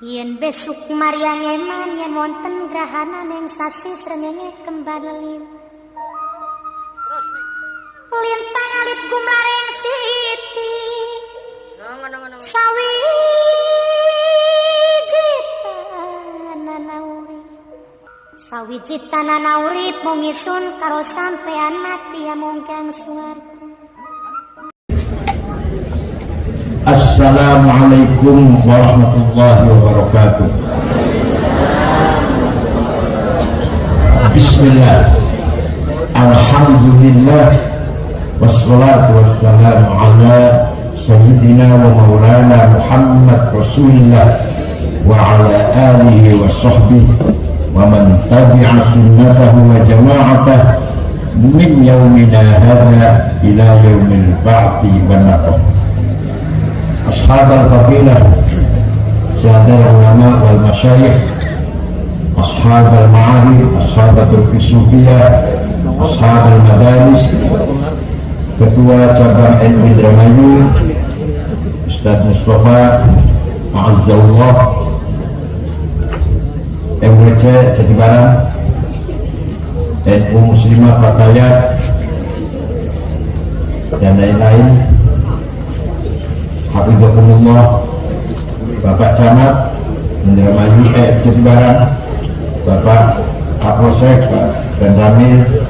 Yen besuk Maryang eman yen wonten grahana ning sasi srengenge kembar leliw. Lintang alit gumlareng siti. Sawiji tanana urip mung isun karo sampean mati amung kang swarga. Assalamualaikum warahmatullahi wabarakatuh. Bismillah. Alhamdulillah. Wassalatu wassalamu ala sayyidina wa maulana Muhammad Rasulillah wa ala alihi wa sahbihi wa man tabi'a sunnatahu wa jama'atah min yaumina hadha ila yaumil ba'thi wa naqah. Ashab al-fadilah, sahadat ulama wal masyayikh, ashab al-ma'arif, ashab al-sufiyah, ashab al-madaris, ketua cabang NU Indramayu Ustadz Mustafa Ma'azzallah, MWC Jatibarang, NU Muslimah Fatayat, dan lain-lain. Hafizahumullah, Bapak Camat Indramayu Jatibarang, Bapak Kapolsek dan Ramil,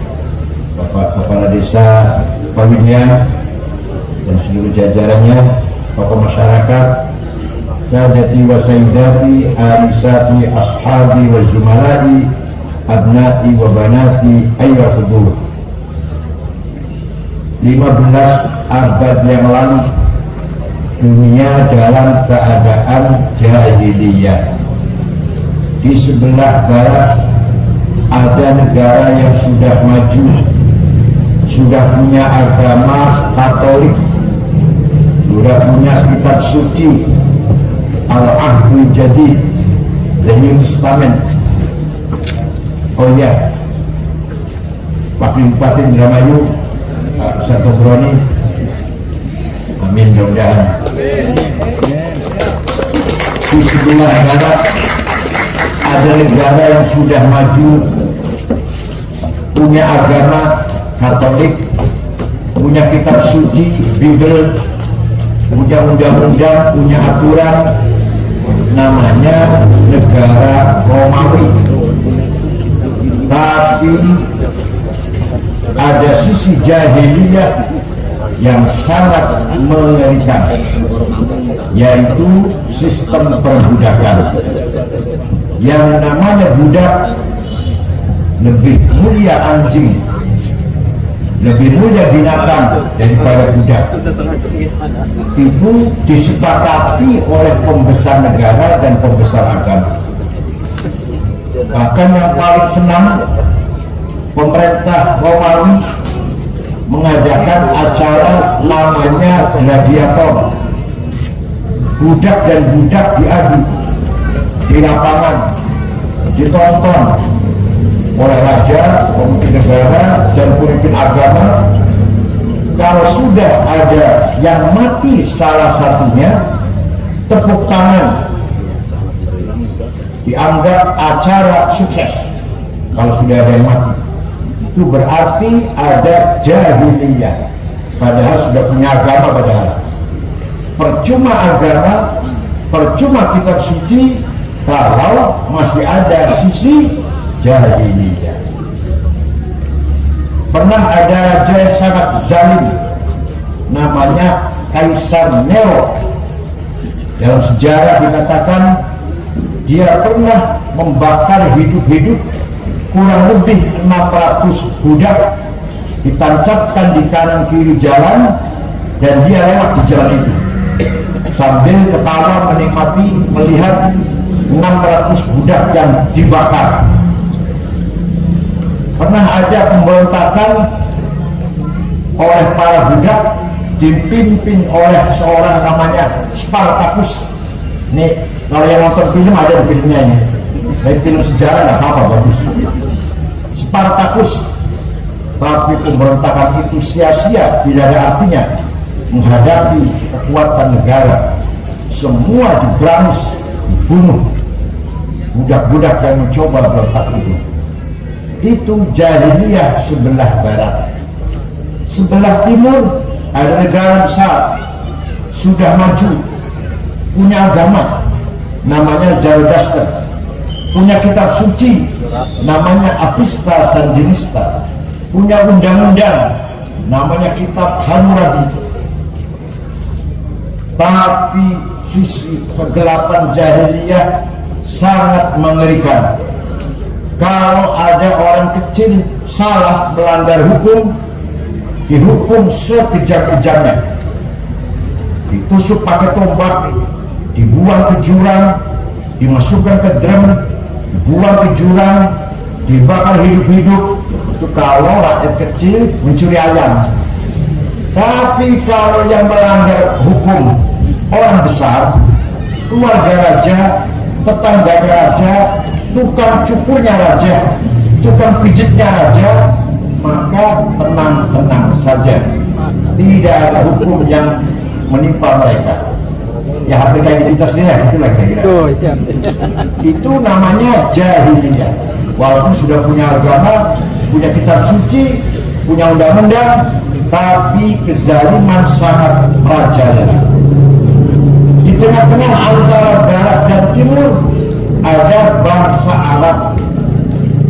Bapak Kepala Desa Pawidian dan seluruh jajarannya, tokoh masyarakat, sadati wa sayyidati, arisati, ashabi wa zumalai, abnai wa banati, ayyuhal hudur. 15 abad yang lalu dunia dalam keadaan jahiliyah. Di sebelah barat ada negara yang sudah maju, sudah punya agama Katolik, sudah punya kitab suci Al-Ahdul Jadid, The New Testament. Oh ya, Wakil Bupati Indramayu Pak Sarto Broni, amin mudah-mudahan. Di sebelah barat ada negara yang sudah maju, punya agama Katolik, punya kitab suci Bible, punya undang-undang, punya aturan, namanya negara Romawi. Tapi ada sisi jahiliyah yang sangat mengerikan, yaitu sistem perbudakan. Yang namanya budak lebih mulia anjing, lebih mulia binatang daripada budak. Itu disepakati oleh pembesar negara dan pembesar agama. Bahkan yang paling senang, pemerintah Romawi mengadakan acara namanya gladiator. Budak dan budak diadu di lapangan, ditonton oleh raja, pemimpin negara, dan pemimpin agama. Kalau sudah ada yang mati salah satunya, tepuk tangan, dianggap acara sukses. Kalau sudah ada yang mati, itu berarti ada jahiliyah, padahal sudah punya agama. Padahal percuma agama, percuma kitab suci kalau masih ada sisi jahiliyah. Pernah ada raja yang sangat zalim, namanya Kaisar Nero. Dalam sejarah dikatakan dia pernah membakar hidup-hidup kurang lebih 600 budak, ditancapkan di kanan kiri jalan, dan dia lewat di jalan itu sambil ketawa menikmati melihat 600 budak yang dibakar. Pernah ada pemberontakan oleh para budak dipimpin oleh seorang namanya Spartacus. Nih, kalau yang nonton film ada di filmnya ini, tapi film sejarah nggak apa-apa, bagus. Spartacus. Tapi pemberontakan itu sia-sia, tidak ada artinya menghadapi kekuatan negara. Semua diberangus, dibunuh budak-budak yang mencoba berontak itu jahiliyah sebelah barat. Sebelah timur ada negara besar sudah maju, punya agama namanya Zoroaster, punya kitab suci namanya Avesta Sandinista, punya undang-undang namanya kitab Hammurabi. Tapi sisi kegelapan jahiliyah sangat mengerikan. Kalau ada orang kecil salah melanggar hukum, dihukum sekejam-kejamnya, ditusuk pakai tombak, dibuang ke jurang, dimasukkan ke drum, dibuang ke jurang, dibakar hidup-hidup. Itu kalau rakyat kecil mencuri ayam. Tapi kalau yang melanggar hukum orang besar, keluarga raja, tetangganya raja, tukang cukurnya raja, tukang pijitnya raja, maka tenang-tenang saja, tidak ada hukum yang menimpa mereka. Ya harga identitas dia, itulah kira-kira. Itu namanya jahiliyah. Walaupun sudah punya agama, punya kitab suci, punya undang-undang, tapi kezaliman sangat merajalela. Di tengah-tengah antara barat dan timur ada bangsa Arab.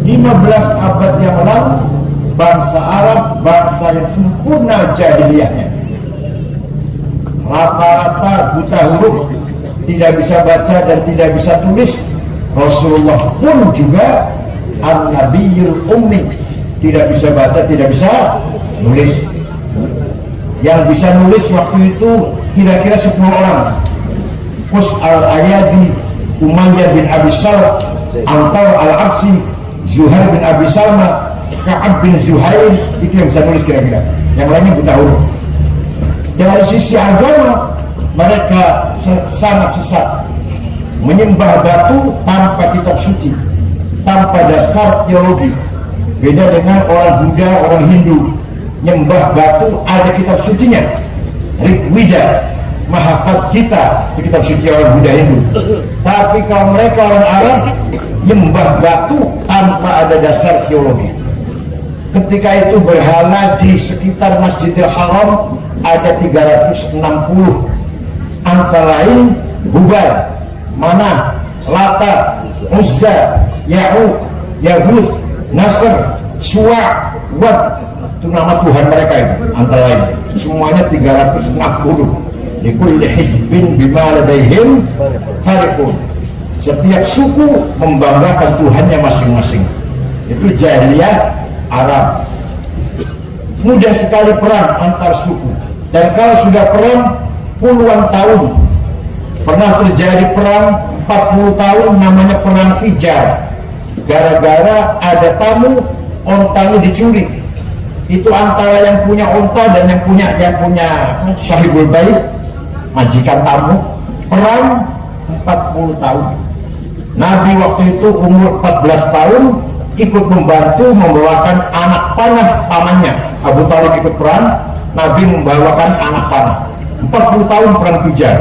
15 abad yang lalu bangsa Arab, bangsa yang sempurna jahiliyahnya. Rata-rata buta huruf, tidak bisa baca dan tidak bisa tulis. Rasulullah pun juga an-nabiyul ummi, tidak bisa baca, tidak bisa nulis. Yang bisa nulis waktu itu kira-kira 10 orang. Qus al-Ayadi, Umayyah bin Abi Salh, Antar al-Absi, Zuhair bin Abi Salma, Ka'ab bin Zuhair, itu yang bisa nulis kira-kira. Yang lainnya buta huruf. Dari sisi agama mereka sangat sesat, menyembah batu tanpa kitab suci, tanpa dasar teologi. Beda dengan orang Buddha, orang Hindu, nyembah batu ada kitab sucinya. Rigveda, Mahafat kita, kitab suci orang Buddha Hindu. Tapi kalau mereka orang Arab nyembah batu tanpa ada dasar teologi. Ketika itu berhala di sekitar Masjidil Haram ada 360, antara lain Hubal, Manah, Lata, Uzza, Ya'uq, Yaguth, Nasr, Suwa', Wad. Itu nama Tuhan mereka itu, antara lain. Semuanya 360. Likulli hizbin bima ladaihim farihun. Setiap suku membanggakan Tuhannya masing-masing. Itu jahiliyah Arab. Mudah sekali perang antar suku. Dan kalau sudah perang puluhan tahun, pernah terjadi perang 40 tahun namanya perang Fijar. Gara-gara ada tamu, ontanya dicuri. Itu antara yang punya onta dan yang punya sahibul bait, majikan tamu. Perang 40 tahun. Nabi waktu itu umur 14 tahun, ikut membantu membawakan anak panah pamannya. Abu Thalib ikut perang, Nabi membawakan anak panah. 40 tahun perang Fijar.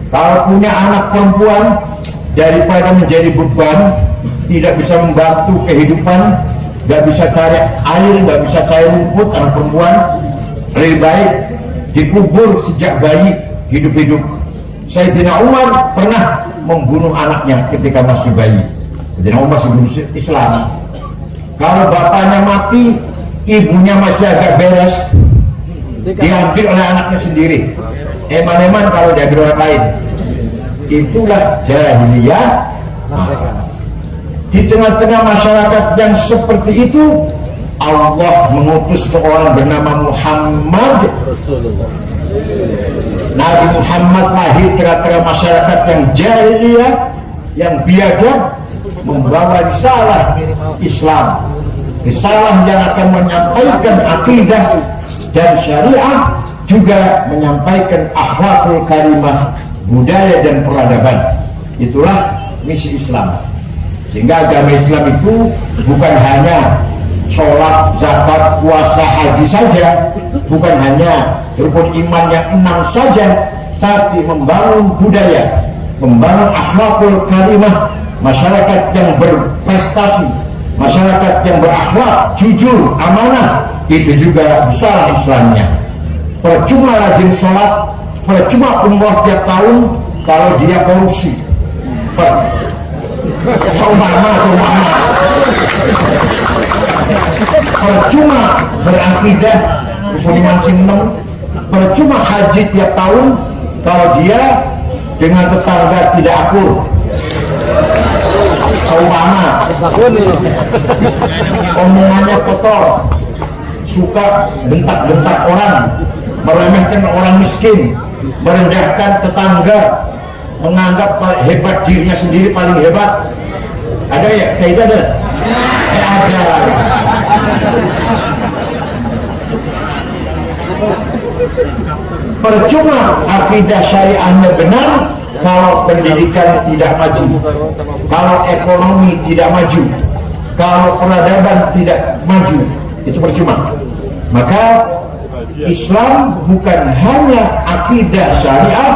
Kalau punya anak perempuan, daripada menjadi beban, tidak bisa membantu kehidupan, nggak bisa cari air, nggak bisa cari rumput, anak perempuan, lebih baik dikubur sejak bayi hidup-hidup. Sayyidina Umar pernah membunuh anaknya ketika masih bayi. Sayyidina Umar sebelum Islam. Kalau bapaknya mati, ibunya masih agak beres, diambil oleh anaknya sendiri. Eman-eman kalau diambil orang lain. Itulah jahiliyah. Di tengah-tengah masyarakat yang seperti itu, Allah mengutus seorang bernama Muhammad. Nabi Muhammad lahir tengah-tengah masyarakat yang jahiliyah, yang biadab, membawa risalah Islam, risalah yang akan menyampaikan akidah dan syariah, juga menyampaikan akhlakul karimah, budaya dan peradaban. Itulah misi Islam. Sehingga agama Islam itu bukan hanya sholat, zakat, puasa, haji saja, bukan hanya rukun iman yang 6 saja, tapi membangun budaya, membangun akhlakul karimah, masyarakat yang berprestasi, masyarakat yang berakhlak, jujur, amanah, itu juga besar Islamnya. Percuma rajin sholat, percuma umroh tiap tahun kalau dia korupsi. Percuma berakidah Budiman Simnem, percuma haji tiap tahun kalau dia dengan tetangga tidak akur. Seumpama omongannya kotor, suka bentak-bentak orang, meremehkan orang miskin, merendahkan tetangga, menganggap hebat dirinya sendiri paling hebat. Ada ya? Kayak itu ada? Ada. Percuma akidah syariahnya benar kalau pendidikan tidak maju, kalau ekonomi tidak maju, kalau peradaban tidak maju, itu percuma. Maka Islam bukan hanya akidah syariah,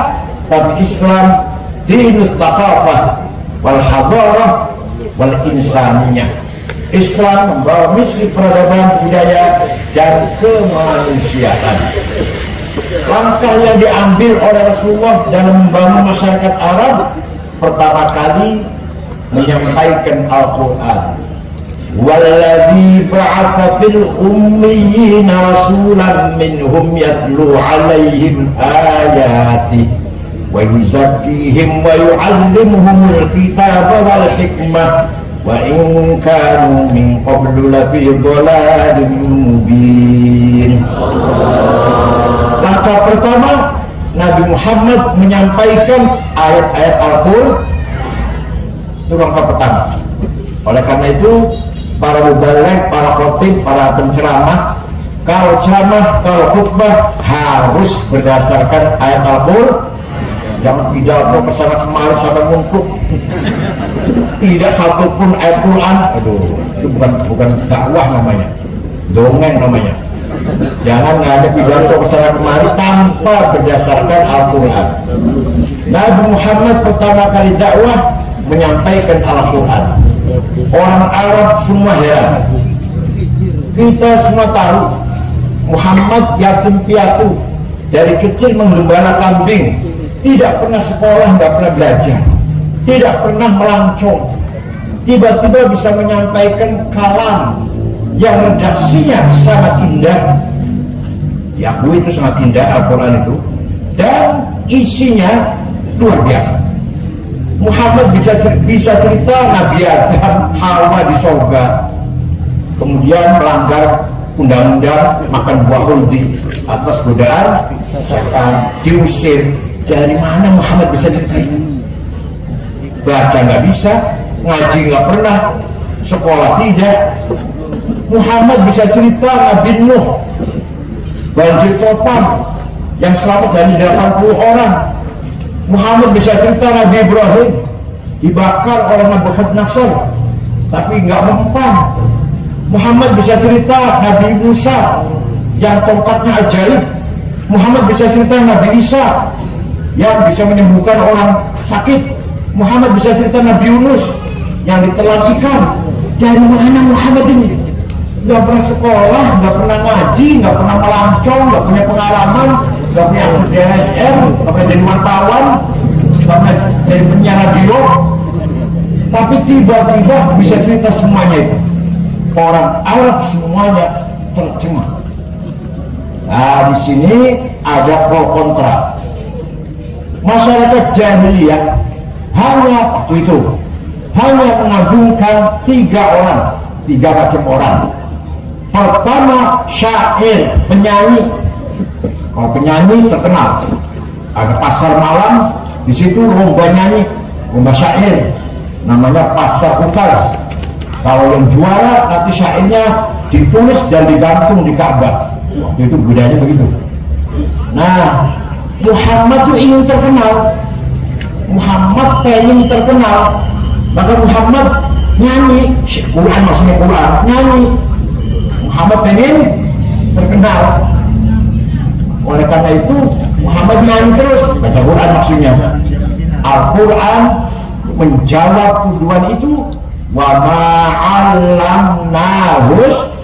tapi Islam dinus taqafah wal hadarah wal insaniyah. Islam membawa misi peradaban, budaya, dan kemanusiaan. Langkah yang diambil oleh Rasulullah dalam membangun masyarakat Arab, pertama kali menyampaikan Al-Quran. Walladzi ba'atha fil ummiyina rasulan minhum yatlu 'alaihim ayatihi wa yuzakkihim wa yu'allimuhumul kitaba wal hikmah wa in kanu min qablu lafi dhalalin mubin. Langkah pertama, Nabi Muhammad menyampaikan ayat-ayat Al-Qur'an. Itu langkah pertama. Oleh karena itu, para mubaligh, para khotib, para penceramah, kalau ceramah, kalau khutbah harus berdasarkan ayat Al-Qur'an. Jangan pidato kesana kemari sampai mungkuk. Tidak satupun ayat Quran. Aduh, itu bukan dakwah namanya, dongeng namanya. Jangan ngajak pidato kesana kemari tanpa berdasarkan Al-Quran. Nabi Muhammad pertama kali dakwah menyampaikan Al-Quran. Orang Arab semua heran. Kita semua tahu Muhammad yatim piatu, dari kecil menggembala kambing, tidak pernah sekolah, tidak pernah belajar, tidak pernah melancong. Tiba-tiba bisa menyampaikan kalam yang redaksinya sangat indah. Diakui itu sangat indah Al-Quran itu, dan isinya luar biasa. Muhammad bisa cerita Nabi Adam, Hawa di surga, kemudian melanggar undang-undang makan buah huldi atas godaan setan, diusir. Dari mana Muhammad bisa cerita? Baca nggak bisa, ngaji nggak pernah, sekolah tidak. Muhammad bisa cerita Nabi Nuh, banjir total yang selamat dari 80 orang. Muhammad bisa cerita Nabi Ibrahim dibakar oleh Nabukadnezar tapi nggak mempan. Muhammad bisa cerita Nabi Musa yang tongkatnya ajaib. Muhammad bisa cerita Nabi Isa yang bisa menyembuhkan orang sakit. Muhammad bisa cerita Nabi Yunus yang ditelan ikan. Dari mana Muhammad ini? Nggak pernah sekolah, nggak pernah ngaji, nggak pernah melancong, nggak punya pengalaman, nggak punya DSM, nggak pernah jadi wartawan, nggak pernah jadi penyiar radio, tapi tiba-tiba bisa cerita semuanya itu. Orang Arab semuanya terjemah. Nah, di sini ada pro kontra. Masyarakat jahiliyah hanya waktu itu hanya mengagungkan tiga macam orang. Pertama, syair, penyanyi. Kalau penyanyi terkenal, ada pasar malam, di situ lomba nyanyi, lomba syair, namanya pasar utas. Kalau yang juara nanti syairnya ditulis dan digantung di Ka'bah. Itu budayanya begitu. Nah, Muhammad itu ingin terkenal. Muhammad pengen terkenal, maka Muhammad nyanyi Quran, maksudnya Quran, nyanyi. Muhammad pengen terkenal, oleh karena itu Muhammad nyanyi terus, baca Quran maksudnya. Al-Quran menjawab tuduhan itu. Wa ma'allamnahus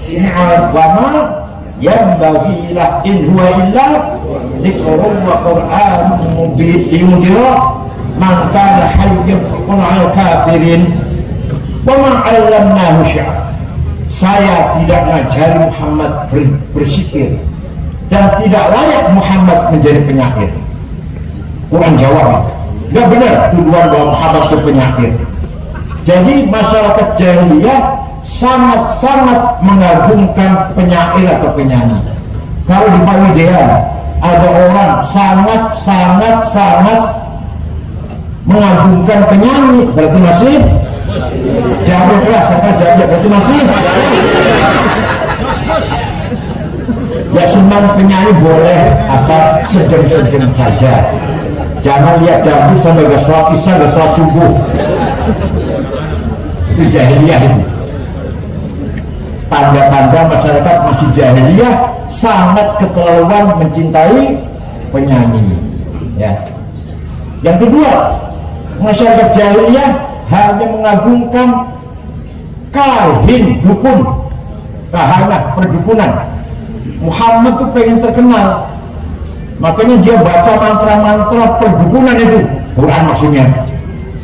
wa ma yanbaghi lah in huwa illa dzikrun wa qur'anun mubin yunziru man kana hayyan qul kafirin. Wa ma'allamnahu syi'ra. Saya tidak ngajari Muhammad bersikir dan tidak layak Muhammad menjadi penyair. Quran jawab, nggak benar tuduhan bahwa Muhammad itu penyair. Jadi masyarakat jahiliyah sangat-sangat mengagungkan penyair atau penyanyi. Kalau di Pawidea ada orang sangat mengagungkan penyanyi, berarti masih jawab keras, berarti masih ya senang penyanyi boleh asal sedang-sedang saja. Jangan lihat dangdut sampai gak sholat isya, gak sholat subuh. Itu jahiliyah itu. Tanda-tanda masyarakat masih jahiliyah, sangat keterlaluan mencintai penyanyi. Ya. Yang kedua, masyarakat jahiliyah hanya mengagungkan kahin, dukun, kahanah, perdukunan. Muhammad tuh pengen terkenal, makanya dia baca mantra-mantra perdukunan itu. Quran maksudnya.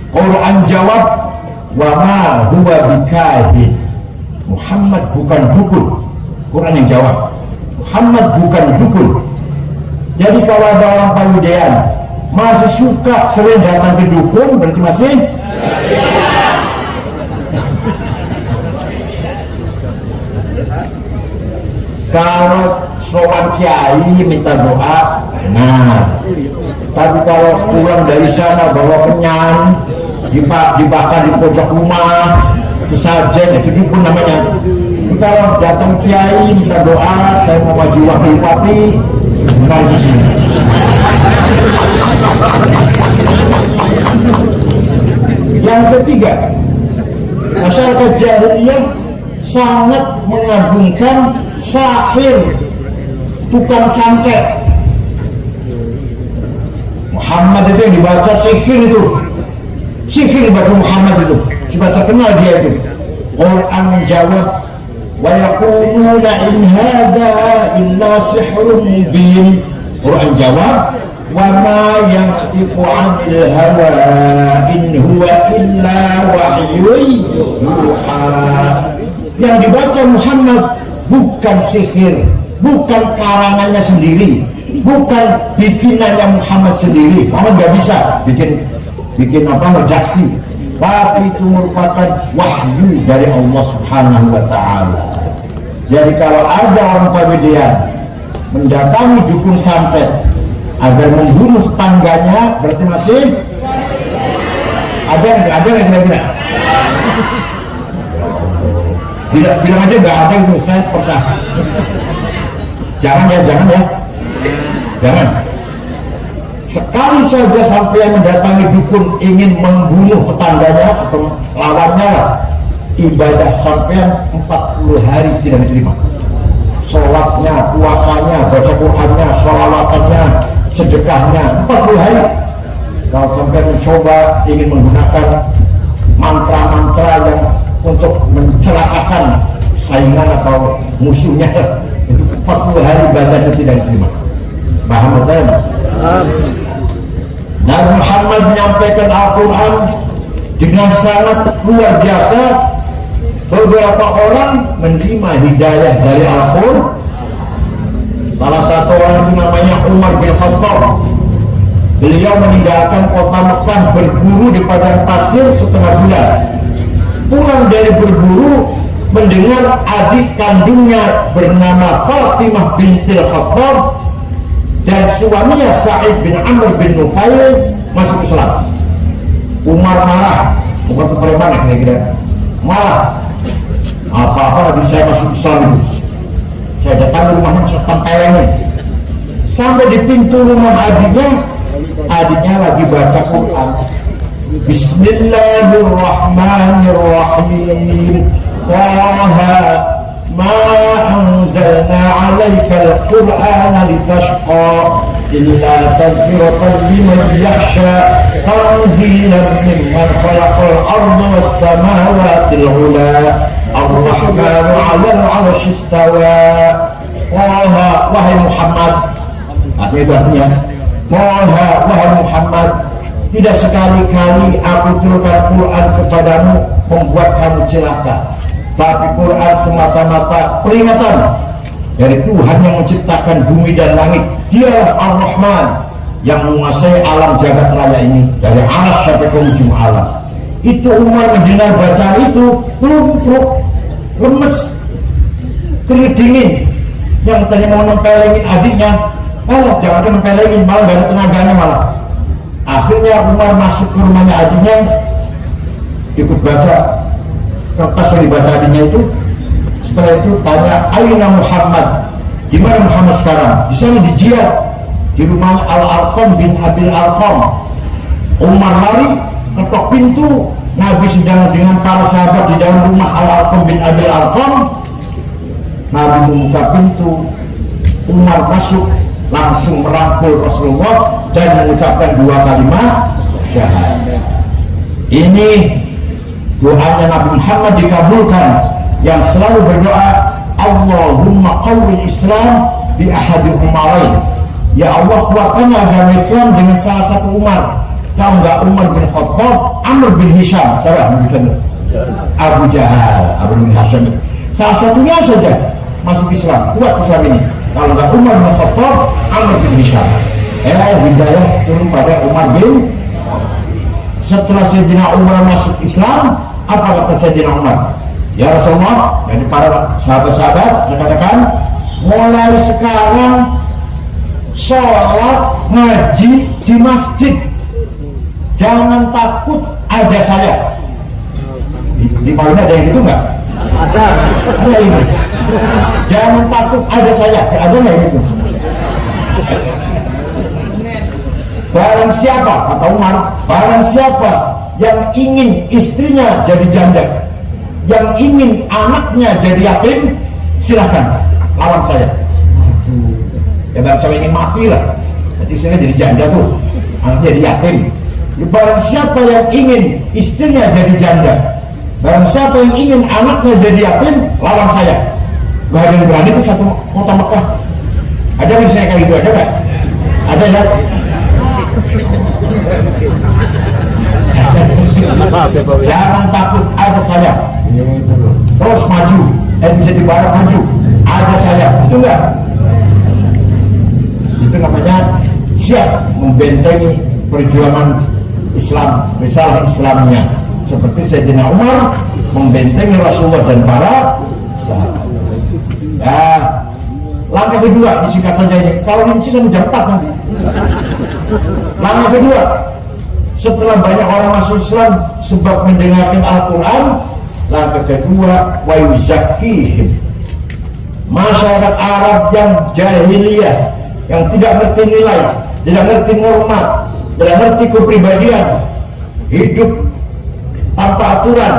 Quran jawab, wa ma huwa bikahin. Muhammad bukan dukun. Quran yang jawab, Muhammad bukan dukun. Jadi kalau ada orang Pawidean masih suka sering datang ke dukun, berarti masih kalau sowan kiai minta doa, nah. Tapi kalau pulang dari sana bawa penyan, dibakar di pojok rumah, sesajen, itu dukun namanya. Tapi kalau datang kiai minta doa, saya mau maju wakil bupati, bentar di sini. Yang ketiga, masyarakat jahiliyah sangat mengagungkan sahir, tukang santet. Muhammad itu yang dibaca sihir itu, sihir dibaca Muhammad itu, sudah terkenal dia itu. Quran menjawab, wa yaquluna in hadza illa sihrun mubin. Quran jawab, wa ma yantiqu 'anil hawa in huwa illa wahyun yuha. Yang dibaca Muhammad bukan sihir, bukan karangannya sendiri, bukan bikinannya Muhammad sendiri. Muhammad nggak bisa bikin redaksi, tapi itu merupakan wahyu dari Allah Subhanahu wa Ta'ala. Jadi kalau ada orang Pawidean mendatangi dukun santet agar membunuh tetangganya, berarti masih ada nggak kira-kira? Bilang aja nggak ada itu, saya percaya. Jangan ya. Jangan. Sekali saja sampai yang mendatangi dukun ingin membunuh tetangganya atau lawannya, ibadah sampean 40 hari tidak diterima. Sholatnya, puasanya, baca Qurannya, sholawatannya, sedekahnya 40 hari. Kalau sampai mencoba ingin menggunakan mantra-mantra yang untuk mencelakakan saingan atau musuhnya, itu 40 hari ibadahnya tidak diterima. Paham betul? Dan Muhammad menyampaikan Al-Quran dengan sangat luar biasa. Beberapa orang menerima hidayah dari Al-Quran. Salah satu orang itu namanya Umar bin Khattab. Beliau meninggalkan kota Mekah berburu di padang pasir setengah bulan. Pulang dari berburu, mendengar adik kandungnya bernama Fatimah bintil Khattab dan suaminya Sa'id bin Amr bin Nufail masuk Islam. Umar marah, bukan kepreman kira-kira, marah. Apa-apa habis saya masuk Islam itu, saya datang ke rumahnya, saya tempelin. Sampai di pintu rumah adiknya lagi baca Quran. Bismillahirrahmanirrahim. Taha ma anzalna 'alaikal Qur'ana litashqa إلا تذكرة لمن يخشى تنزيلا ممن خلق الأرض والسماوات العلى الرحمن على العرش استوى. Wahai Muhammad, artinya wahai Muhammad, tidak sekali-kali aku turunkan Quran kepadamu membuat kamu celaka, tapi Quran semata-mata peringatan dari Tuhan yang menciptakan bumi dan langit. Dialah Ar-Rahman yang menguasai alam jagat raya ini dari aras sampai ke ujung alam. Itu Umar mendengar bacaan itu lumpuh, lemes, kedingin. Yang tadi mau nempelengin adiknya, malah jangan nempelengin, malah gak ada tenaganya malah. Akhirnya Umar masuk ke rumahnya adiknya, ikut baca kertas yang dibaca adiknya itu. Setelah itu tanya, Aina Muhammad, di mana Muhammad sekarang? Di sana di jihad, di rumah Al-Alqam bin Abil Alqam. Umar lari, ketok pintu, Nabi sedang dengan para sahabat di dalam rumah Al-Alqam bin Abil Alqam. Nabi membuka pintu, Umar masuk, langsung merangkul Rasulullah dan mengucapkan 2 kalimat syahadat. Ini doanya Nabi Muhammad dikabulkan, yang selalu berdoa, Allahumma qawwil Islam bi ahadi umarain. Ya Allah, kuatkanlah agama Islam dengan salah satu Umar. Kalau enggak Umar bin Khattab, Amr bin Hisham, siapa? Abu Jahal, Abu bin Hashim. Salah satunya saja masuk Islam, kuat Islam ini. Kalau enggak Umar bin Khattab, Amr bin Hisham. Hidayah turun pada Umar bin. Setelah Sayyidina Umar masuk Islam, apa kata Sayyidina Umar? Ya Rasulullah, dari para sahabat-sahabat, rekan-rekan, mulai sekarang sholat ngaji di masjid, jangan takut ada saya. Di Madinah ada yang gitu nggak? Ada ini. Jangan takut ada saya. Ada nggak gitu? Barang siapa, kata Umar, barang siapa yang ingin istrinya jadi janda, yang ingin anaknya jadi yatim, silahkan lawan saya. Ya barang siapa ingin mati lah, nanti istrinya jadi janda tuh, anaknya jadi yatim. Barang siapa yang ingin istrinya jadi janda, barang siapa yang ingin anaknya jadi yatim, lawan saya. Gak ada yang berani itu satu kota Mekah. Ada misalnya kayak gitu, ada nggak? Ada ya? Jangan takut, ada saya. Terus maju, bisa dibareng maju, ada saya. Itu enggak? Itu namanya siap membentengi perjuangan Islam, risalah Islamnya. Seperti Sayyidina Umar membentengi Rasulullah dan para sahabat. Langkah kedua, disingkat saja ini. Kalau ini sudah jam 4 nanti. Langkah kedua, setelah banyak orang masuk Islam sebab mendengarkan Al-Quran, langkah kedua, wa yuzakkihim. Masyarakat Arab yang jahiliyah, yang tidak ngerti nilai, tidak ngerti norma, tidak ngerti kepribadian, hidup tanpa aturan,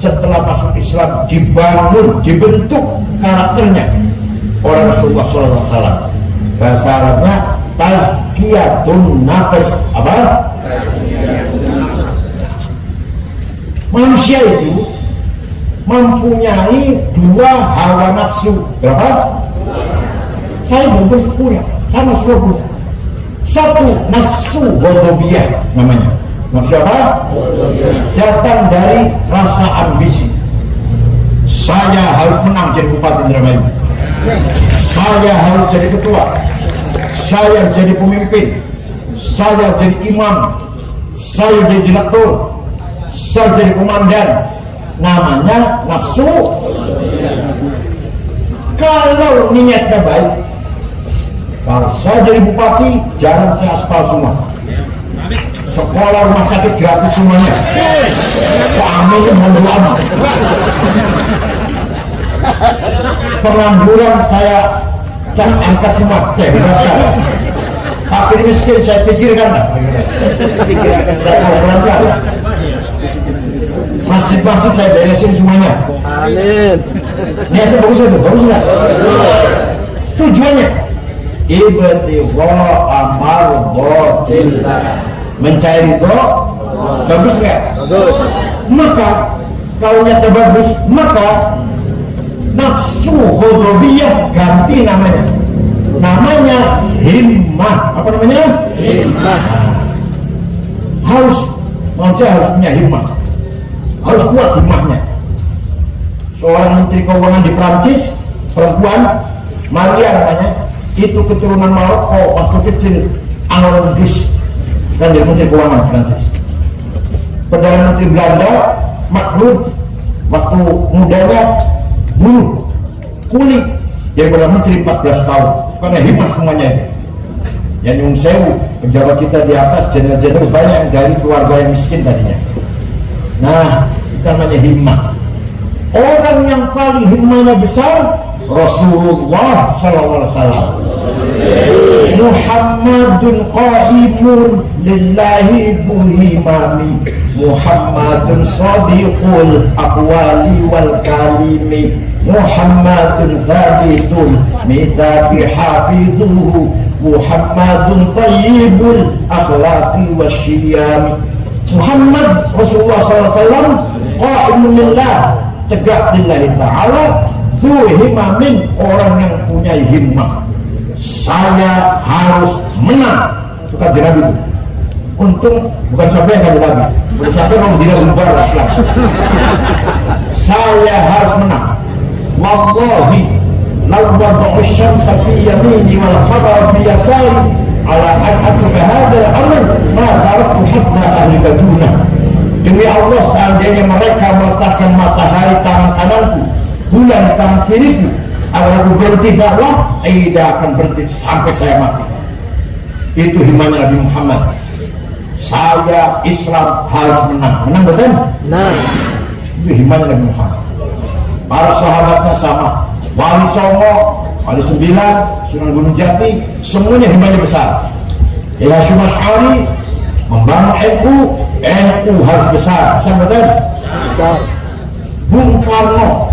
setelah masuk Islam dibangun, dibentuk karakternya oleh Rasulullah SAW. Bahasa Arabnya tazkiyatun nafas. Apa? Manusia itu mempunyai 2 hawa nafsu. Berapa? Saya belum punya, sama semua punya. Satu nafsu ghadabiyah namanya. Nafsu apa? Datang dari rasa ambisi. Saya harus menang jadi bupati Indramayu. Saya harus jadi ketua. Saya jadi pemimpin. Saya jadi imam. Saya jadi direktur. Saya jadi komandan. Namanya nafsu. Kalau niatnya baik, kalau saya jadi bupati, jalan saya aspal semua, sekolah rumah sakit gratis semuanya. Amin, mohon doa. Pengangguran saya angkat semua, saya bebaskan. Tapi miskin saya pikirkan, pikirkan saya program. Masjid-masjid saya beresin semuanya. Amin. Niatnya bagus itu, bagus nggak? Tujuannya ibtigha amardhatillah, mencari itu bagus nggak? Bagus. Maka kalau nyata bagus, maka nafsu ghadabiyah ganti namanya. Namanya himmah. Apa namanya? Himmah. Manusia harus punya himmah. Harus kuat himmahnya. Seorang menteri keuangan di Prancis, perempuan, Maria namanya, itu keturunan Maroko, waktu kecil Anarudis, dan jadi menteri keuangan Prancis. Perdana Menteri Belanda, Makrut, waktu mudanya buruh, kuli, jadi Perdana Menteri 14 tahun, karena himmah semuanya. Yang nyung sewu, pejabat kita di atas, jenderal-jenderal banyak dari keluarga yang miskin tadinya. Nah, itu namanya himmah. Orang yang paling himmahnya besar, Rasulullah sallallahu alaihi wasallam. Muhammadun qaimun lillahi buhimami, Muhammadun sadiqul aqwali wal kalimi, Muhammadun thabitun mithabi hafidhuhu, Muhammadun tayyibul akhlaqi wasyiyami. Muhammad Rasulullah SAW qaimun lillah, tegak lillahi ta'ala, dhu himamin, orang yang punya himmah. Saya harus menang. Itu kaji Nabi itu. Untung bukan sampai yang kaji Nabi, bukan sampai orang tidak berubah Islam. Saya harus menang. Wallahi law wada'u syamsa fi yamini wal qamara fi yasari ala an atruka hadzal amr ma taraktu hatta ahli baduna. Demi Allah, seandainya mereka meletakkan matahari tangan kananku, bulan tangan kiriku, agar aku berhenti dakwah, tidak akan berhenti sampai saya mati. Itu himmahnya Nabi Muhammad. Saya Islam harus menang. Menang betul? Menang. Itu himmahnya Nabi Muhammad. Para sahabatnya sama. Wali Songo, Wali 9, Sunan Gunung Jati, semuanya himmahnya besar. Ya Hasyim Asy'ari membangun NU harus besar. Sama betul? Bung Karno,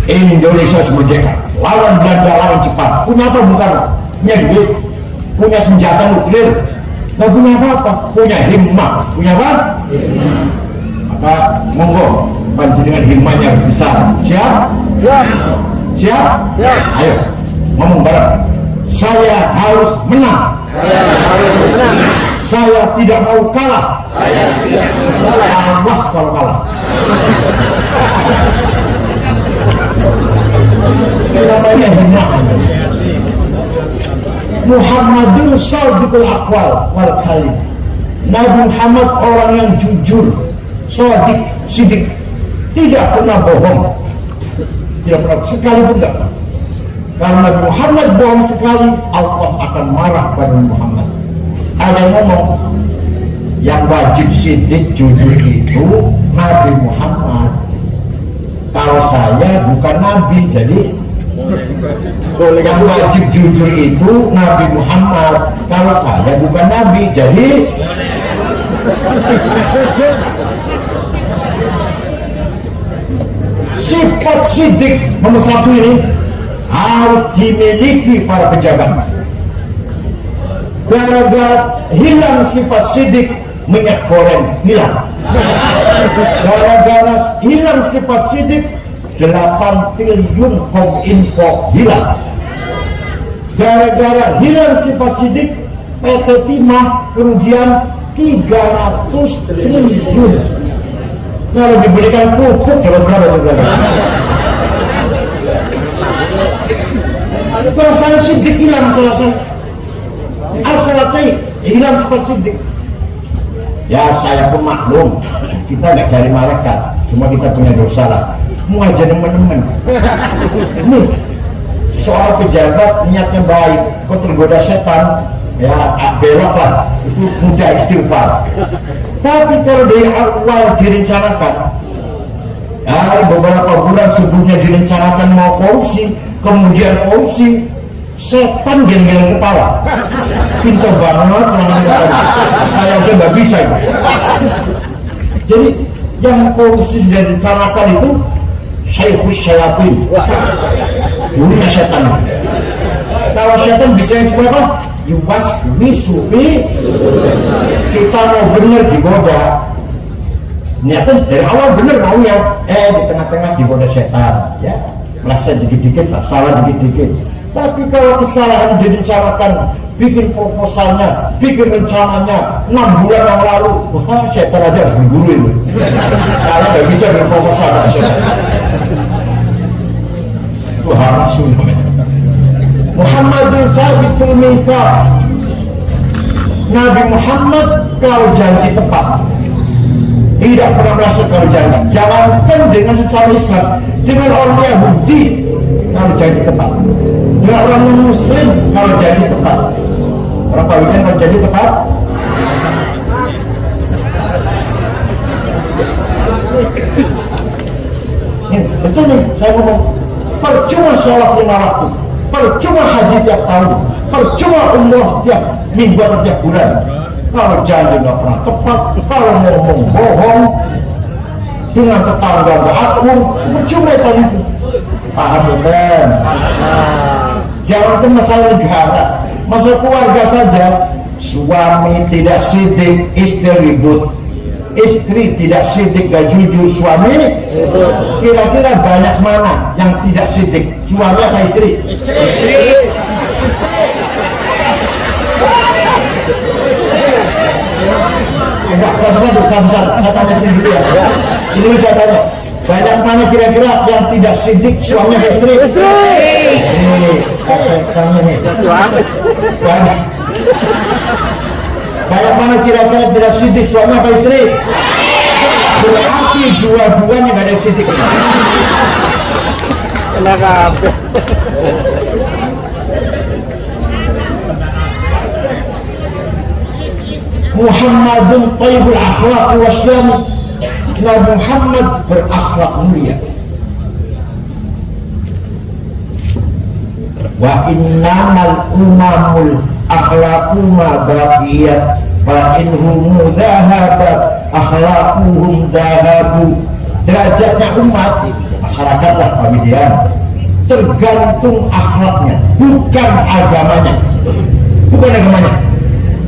Indonesia merdeka, lawan Belanda, lawan Jepang. Punya apa Bung Karno? Punya duit, punya senjata nuklir, nggak punya apa-apa. Punya himmah. Punya apa? Maka monggo panjenengan himmahnya besar. Siap? Siap. Siap? Siap. Ayo ngomong bareng. Saya harus menang. Saya harus menang. Saya tidak mau kalah. Saya tidak mau kalah. Awas kalau kalah. Namanya himmah. Muhammadun shadiqul aqwal wal kalim. Nabi Muhammad orang yang jujur, shadiq, sidik, tidak pernah bohong, tidak pernah sekali pun tidak. Kalau Nabi Muhammad bohong sekali, Allah akan marah pada Muhammad. Ada yang ngomong, yang wajib sidik jujur itu Nabi Muhammad. Kalau saya bukan Nabi, jadi yang wajib jujur itu Nabi Muhammad. Kalau saya bukan Nabi, jadi sifat sidik nomor 1 ini harus dimiliki para pejabat. Gara-gara hilang sifat sidik, minyak goreng hilang. Gara-gara hilang sifat sidik, 8 triliun kominfo hilang. Gara-gara hilang sifat sidik, PT Timah kerugian 300 triliun. Kalau diberikan pupuk coba berapa saudara? Masalah sidik hilang, masalah hilang sifat sidik. Ya saya pun maklum, kita nggak cari malaikat, cuma kita punya dosa lah. Mau aja teman-teman. Nih, soal pejabat niatnya baik, kok tergoda setan, ya belok lah, itu mudah istighfar. Tapi kalau dari awal direncanakan, ya beberapa bulan sebelumnya direncanakan mau korupsi, kemudian korupsi, setan geleng-geleng kepala. Pintar banget orang-orang, saya aja nggak bisa itu. Jadi yang korupsi sudah direncanakan itu Syaikhus Syayatin, gurunya setan. Kalau setan bisa yang apa? Yuwaswisu. Kita mau bener digoda. Niatnya dari awal bener maunya, di tengah-tengah digoda setan, ya. Merasa dikit-dikit, salah dikit-dikit. Tapi kalau kesalahan direncanakan, bikin proposalnya, bikin rencananya 6 bulan yang lalu, wah setan aja harus diguruin. Saya nggak bisa berproposal sama setan. Wah langsung. Muhammadun sabitul mitsaq. Nabi Muhammad kalau janji tepat, tidak pernah merasa kalau janji. Jangankan dengan sesama Islam, dengan orang Yahudi kalau janji tepat, dengan orang Muslim kalau janji tepat. Berapa weekend kalau janji tepat? Ini betul nih, saya ngomong. Percuma sholat 5 waktu, percuma haji tiap tahun, percuma umroh tiap minggu atau tiap bulan. Kalau janji nggak pernah tepat, kalau ngomong bohong dengan tetangga nggak akur, percuma tadi itu. Paham bukan? Jangan ke masalah negara, masalah keluarga saja. Suami tidak sidik, istri ribut. Istri tidak sidik, gak jujur, suami kira-kira banyak mana yang tidak sidik, suami apa istri? Enggak, satu-satu, saya tanya dulu ya. Ini saya tanya, banyak mana kira-kira yang tidak sidik, suami apa istri? Istri, saya tanya nih. Banyak mana kira-kira tidak sidik, suami apa istri? Berarti dua-duanya gak ada sidik. Muhammadun taibul akhlaq waslam. Nabi Muhammad berakhlak mulia. Wa innamal umamul akhlaquma baqiyat fa inhum dhahabat akhlaquhum dhahabu. Derajatnya umat masyarakat lah pemilihan tergantung akhlaknya, bukan agamanya. Bukan agamanya.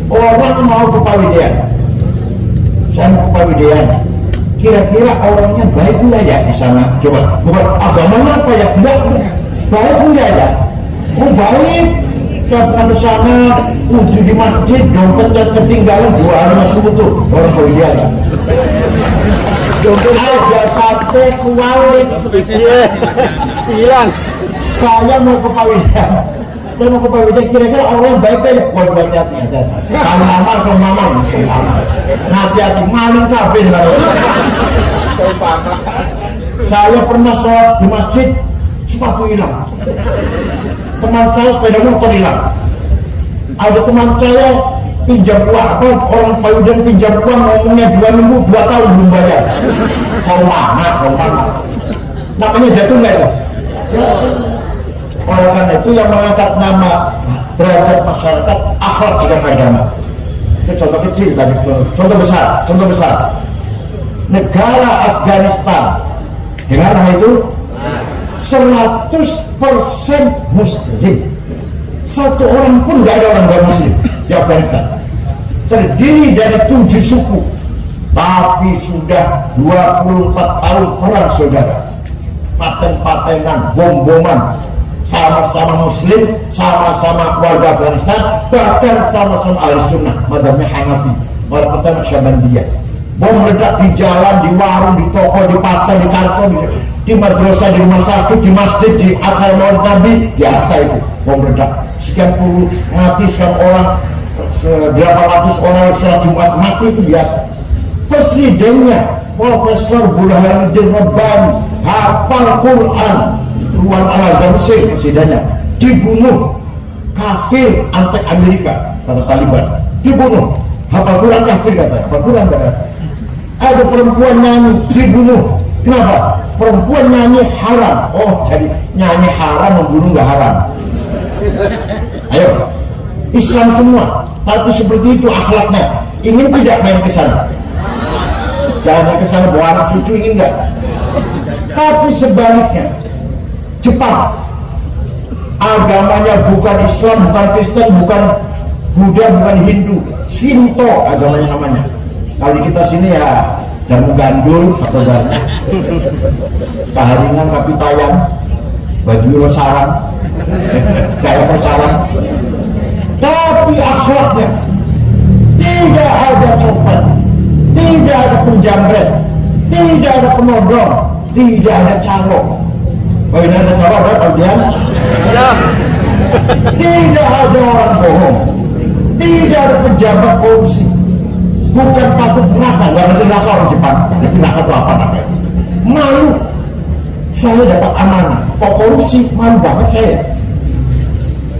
Orang mau ke Pawidean, saya mau ke Pawidean, kira-kira orangnya baik enggak ya di sana? Coba, bukan agamanya apa ya? Enggak, baik enggak ya? Oh baik. Saya pernah ke sana, wudhu di masjid, dompetnya ketinggalan 2 hari masih utuh. Orang Pawidean kan? Ada sate kualit. Silang. Saya mau ke Pawidean. Saya mau ke Pawidean, kira-kira orang yang baik aja. Buat hati-hati. Kalau mama sama mama, hati-hati, maling kabin. Saya pernah sholat di masjid, sepatu hilang. Teman saya sepeda motor hilang. Ada teman saya pinjam uang, orang Pawidean pinjam uang, ngomongnya 2 minggu, 2 tahun belum bayar. Sama mama. Namanya jatuh nggak ya? Oleh karena itu yang mengangkat nama derajat masyarakat akhlak agama. Itu contoh kecil tadi, contoh besar. Negara Afghanistan, dengar nama itu? 100% Muslim. Satu orang pun nggak ada orang nggak Muslim di Afghanistan. Terdiri dari 7 suku, tapi sudah 24 tahun perang saudara. Paten-patenan, bom-boman, sama-sama Muslim, sama-sama warga Afghanistan, bahkan sama-sama Ahlussunnah, madhabnya Hanafi, walaupun Naksabandiyah. Bom meledak di jalan, di warung, di toko, di pasar, di kantor, di madrasah, di rumah sakit, di masjid, di acara maulid Nabi, biasa itu bom meledak. Sekian puluh mati, sekian orang, 800 orang sholat Jumat mati, itu biasa. Presidennya Profesor Burhanuddin Rabbani, hafal Quran, Tuan Al-Azhar Mesir, presidennya dibunuh. Kafir antek Amerika, kata Taliban, dibunuh. Hafal Quran kafir, kata hafal Quran kata. Ada perempuan nyanyi, dibunuh. Kenapa? Perempuan nyanyi haram. Oh, jadi nyanyi haram, membunuh nggak haram. Ayo, Islam semua, tapi seperti itu akhlaknya. Ingin tidak main ke sana? Jangan ke sana bawa anak cucu, ingin nggak? Tapi sebaliknya, Jepang Agamanya bukan Islam, bukan Kristen, bukan Buddha, bukan Hindu, Shinto agamanya namanya. Kalau di kita sini ya jamu gandul atau jamu kaharingan kapitayan, baju sarang, gaya persarang. Tapi akhlaknya tidak ada copet, tidak ada penjamret, tidak ada penodong, tidak ada calok. Kalau ini ada calok, ada bagian. Tidak ada orang bohong, tidak ada pejabat korupsi. Bukan takut neraka, nggak ngerti neraka orang Jepang. Itu neraka itu apa namanya? Malu. Saya dapat amanah, kok korupsi, malu banget saya.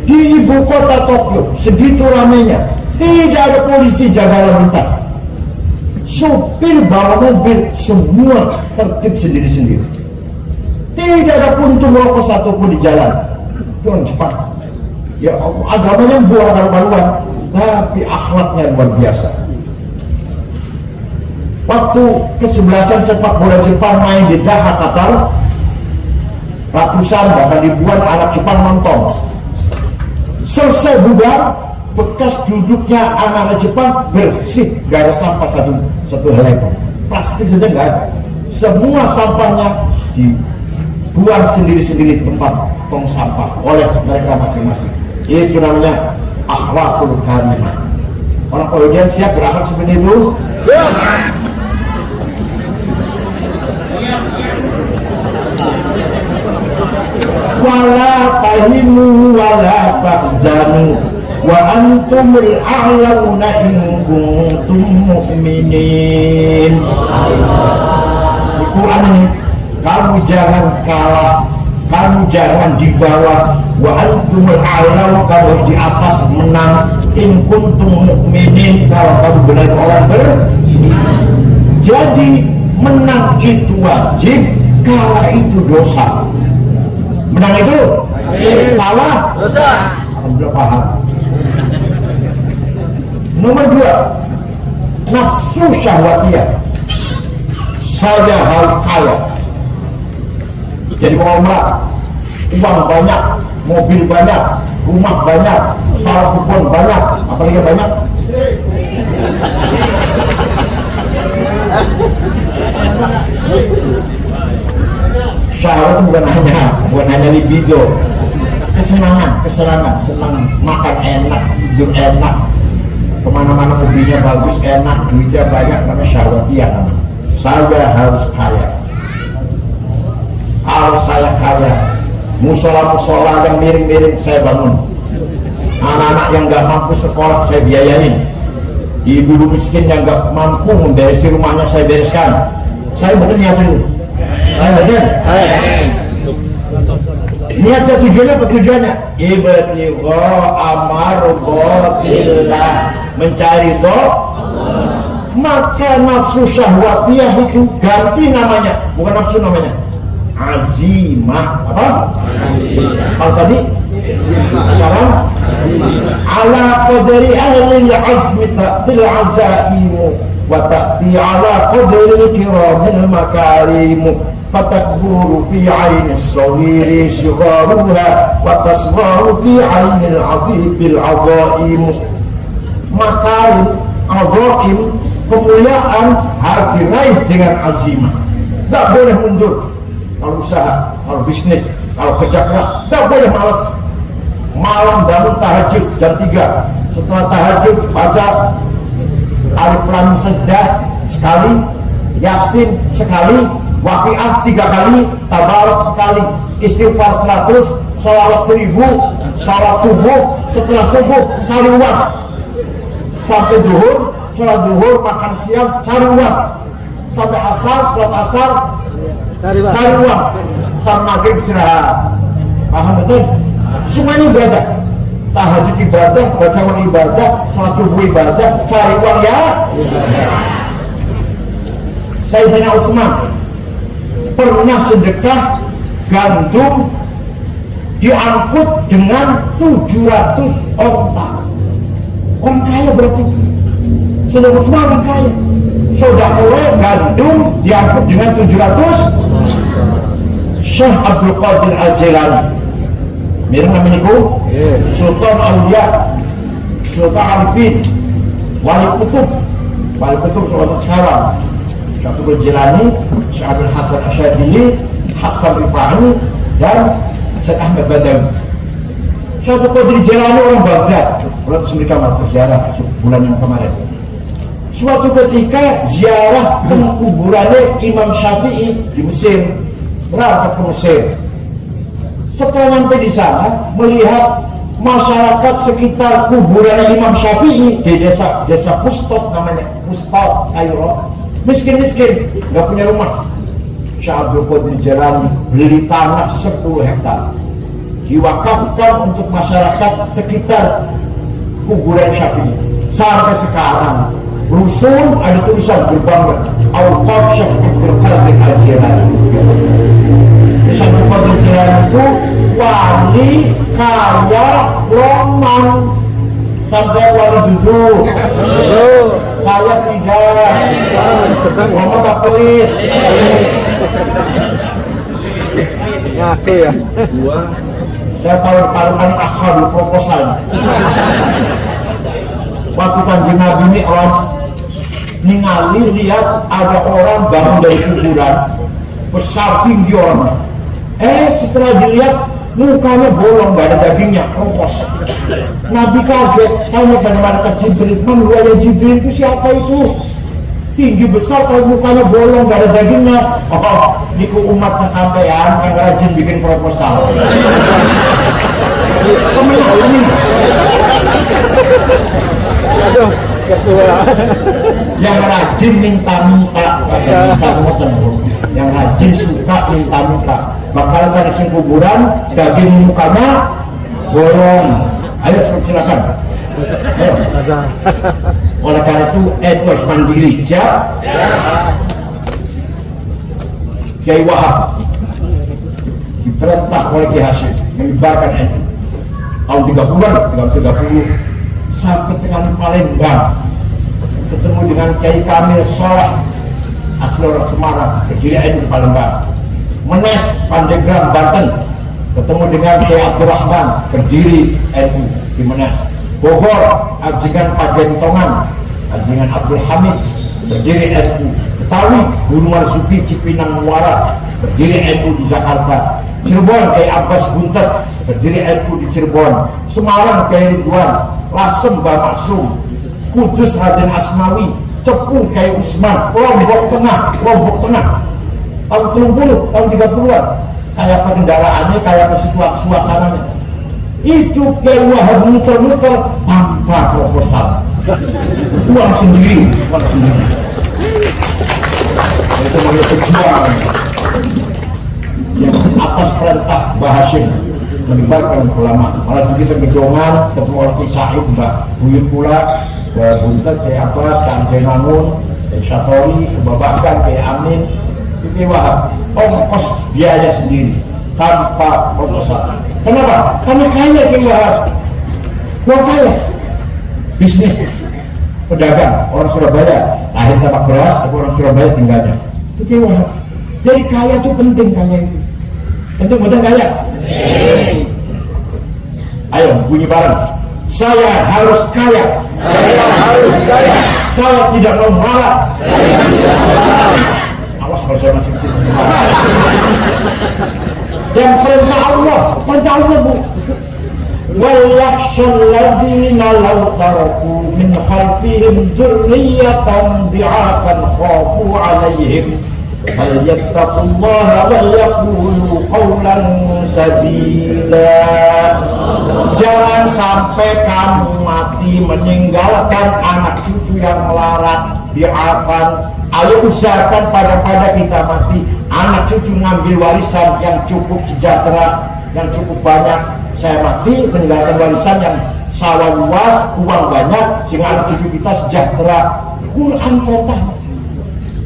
Di ibu kota Tokyo, segitu ramenya, tidak ada polisi jaga lalu lintas. Sopir bawa mobil, semua tertib sendiri-sendiri. Tidak ada puntung rokok satupun di jalan. Itu orang Jepang. Ya agamanya buang karu-karuan, tapi akhlaknya luar biasa. Waktu kesebelasan sepak bola Jepang main di Doha, Qatar, ratusan bahkan ribuan anak Jepang nonton. Selesai bubar, bekas duduknya anak-anak Jepang bersih, gak ada sampah satu helai pun. Plastik saja gak ada. Semua sampahnya dibuang sendiri-sendiri tempat tong sampah oleh mereka masing-masing. Itu namanya akhlakul karimah. Orang kemudian siap berakhlak seperti itu? Wala tahinu wala tahzanu wa antumul a'launa in kuntum mu'minin. Di Quran ini, kamu jangan kalah, kamu jangan di bawah, wa antumul a'launa, kamu di atas menang, in kuntum mu'minin, kalau kamu benar orang beriman. Jadi menang itu wajib, kalah itu dosa. Menang itu kalah dosa. Alhamdulillah paham. Nomor 2, nafsu syahwatiyah. Saya harus kaya. Jadi mau umrah, uang banyak, mobil banyak, rumah banyak, sawah kebun banyak, apalagi banyak. Syahwat bukan hanya libido, kesenangan, senang makan enak, tidur enak, kemana-mana mobilnya bagus, enak, duitnya banyak, namanya syahwatiyah. Saya harus kaya. Kalau saya kaya, musola-musola yang miring-miring saya bangun, anak-anak yang nggak mampu sekolah saya biayain, ibu miskin yang nggak mampu memberesi rumahnya saya bereskan. Saya betul niatin. Saya betul. Niatnya tujuannya apa tujuannya? Ibtigha amrotillah, mencari doa. Maka nafsu syahwatiyah itu ganti namanya, bukan nafsu namanya, azimah. Apa? Kalau tadi sekarang ala qadri ahli al-azmi ta'til azaimu wa ta'ti ala qadri kiramil makarimu fatakburu fi aini as-sawiri sigharuha wa tasgharu fi aini al-'adhibil 'adhaimu. Makarim, azaim, kemuliaan harus diraih dengan azimah. Tidak boleh mundur. Kalau usaha, kalau bisnis, kalau kerja keras, tidak boleh malas. Malam bangun tahajud jam 3, setelah tahajud baca Alif Lam Sajdah sekali, Yasin sekali, Waqiah 3 kali, Tabarak sekali, istighfar 100, sholawat 1000, sholat subuh, setelah subuh cari uang sampai zuhur, sholat zuhur, makan siang, cari uang sampai asar, sholat asar, cari uang sampai maghrib istirahat. Paham betul? Semuanya ibadah. Tahajud ibadah, bacaan ibadah, sholat subuh ibadah, cari uang ya. Sayyidina Utsman pernah sedekah gandum diangkut dengan 700 onta. Orang kaya berarti. Sayyidina Utsman orang kaya. Sedekah gandum diangkut dengan 700. Syekh Abdul Qadir Al-Jilani Mireng namanya ku Sultan Aulia, Sultan Arifin, Wali Kutub Sultan sekarang. Syaikhul Jilani, Syekh Abdul Hasan Asyadili, Hasan Rifai, dan Syekh Ahmad Badawi. Syaikhul Qadir Jilani orang Baghdad. Kalau mereka mau berziarah bulan yang kemarin. Suatu ketika ziarah ke kuburannya Imam Syafi'i di Mesir, berangkat ke Mesir. Setelah sampai di sana, melihat masyarakat sekitar kuburan Imam Syafi'i di desa Fustot namanya, Fustot Kairo, miskin, nggak punya rumah. Syekh Abdul Qadir Jilani beli tanah 10 hektar, diwakafkan untuk masyarakat sekitar kuburan Syafi'i. Sampai sekarang rusun ada tulisan berbangga Auqaf Syekh Abdul Qadir Al-Jilani. Syekh Abdul Qadir Jilani itu wali kaya roman, sampai wali duduk kaya tidak ngomong tak pelit ngaku ya. Saya tahu paling asal proposal waktu Kanjeng Nabi ini orang ningali lihat ada orang bangun dari kuburan besar tinggi orang. Setelah dilihat mukanya bolong, gak ada dagingnya, kropos. Nabi kaget, tanya pada malaikat Jibril, "Man wala Jibril itu siapa itu? Tinggi besar, kalau mukanya bolong, gak ada dagingnya." "Oh, niku umat kesampaian yang rajin bikin proposal." Kemenang ini. Aduh, yang rajin minta-minta, yang rajin suka minta-minta. Maka dari sing kuburan daging mukanya bolong. Ayo silakan. Ayo. Oleh karena itu etos mandiri, siap? Kiai Wahab diperintah oleh Kiai Hasyim menyebarkan NU tahun 30 sampai dengan Palembang, ketemu dengan Kiai Kamil Soleh asli orang Semarang, berdiri NU di Palembang. Menes, Pandeglang, Banten, ketemu dengan Kiai Abdurrahman, berdiri NU di Menes. Bogor, Ajengan Pajentongan, Ajengan Abdul Hamid, berdiri NU. Betawi, Gunung Marzuki, Cipinang Muara, berdiri NU di Jakarta. Cirebon, Kiai Abbas Buntet, berdiri NU di Cirebon. Semarang, Kiai Ridwan, Lasem, Mbah Maksum, Kudus, Raden Asmawi, Cepu, Kiai Usman, Lombok Tengah, tahun 30, tahun 30-an, kayak pendaraannya, kayak suasananya. Itu Kiai Wahab muter-muter tanpa proposal, uang sendiri. Itu namanya pejuang yang atas perintah Mbah Hasyim menyebarkan ulama. Malah kita gedongan ketemu oleh Kiai Said, Mbak Buyut pula, Buntet, Kiai Abbas, Kiai Nangun, Kiai Syatori, Kebabakan, Kiai Amin. Kiai Wahab ongkos biaya sendiri tanpa proposal. Kenapa? Karena kaya Kiai Wahab. Wah kaya, bisnis, pedagang, orang Surabaya lahir tapak beras, tapi orang Surabaya tinggalnya. Itu Kiai Wahab. Jadi kaya itu penting, kaya itu penting, betul kaya. Ayo bunyi bareng. Saya harus kaya. Saya tidak mau marah. Awas kalau saya masih disini. Dan perintah Allah bu. وَلْيَخْشَى الَّذِينَ لَوْ تَرَكُوا مِنْ خَلْفِهِمْ ذُرِّيَّةً ضِعَافًا خَافُوا عَلَيْهِمْ فَلْيَتَّقُوا اللَّهَ وَلْيَقُولُوا قَوْلًا سَدِيدًا. Jangan sampai kamu mati meninggalkan anak cucu yang melarat, diafan. Ayo usahakan pada kita mati, anak cucu ngambil warisan yang cukup sejahtera, yang cukup banyak. Saya mati meninggalkan warisan yang sawah luas, uang banyak, sehingga anak cucu kita sejahtera. Quran perintah.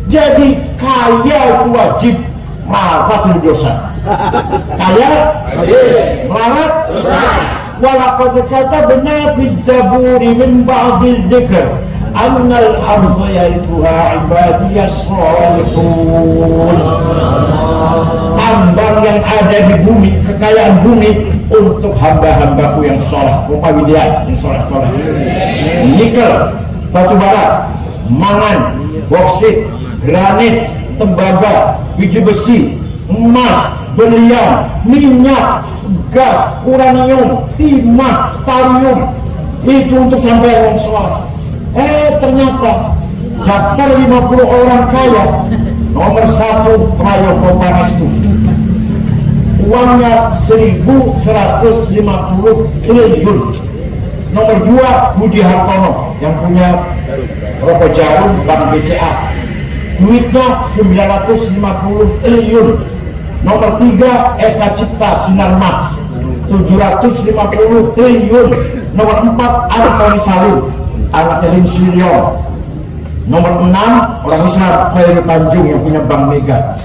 Jadi kaya itu wajib, melarat itu dosa. Kaya, melarat, walaqad katabna fi zaburi min ba'dil dzikr annal arda yarithuha ibadiyas shalihun. Tambang yang ada di bumi, kekayaan bumi untuk hamba-hambaku yang soleh, Mupawidian yang soleh-soleh. Nikel, batu bara, mangan, boksit, granit, tembaga, biji besi, emas, berlian, minyak, gas, uranium, timah, tarium. Itu untuk sampai yang soleh. Ternyata daftar 50 orang kaya, nomor 1 Prayogo Pangestu, uangnya 1.150 triliun. Nomor 2 Budi Hartono yang punya Rokok Jarum Bank BCA, duitnya 950 triliun. Nomor 3 Eka Cipta Sinarmas, 750 triliun. Nomor 4 Anthony Salim, anak Lim Silion. Nomor 6 orang Islam Khairul Tanjung yang punya Bank Mega.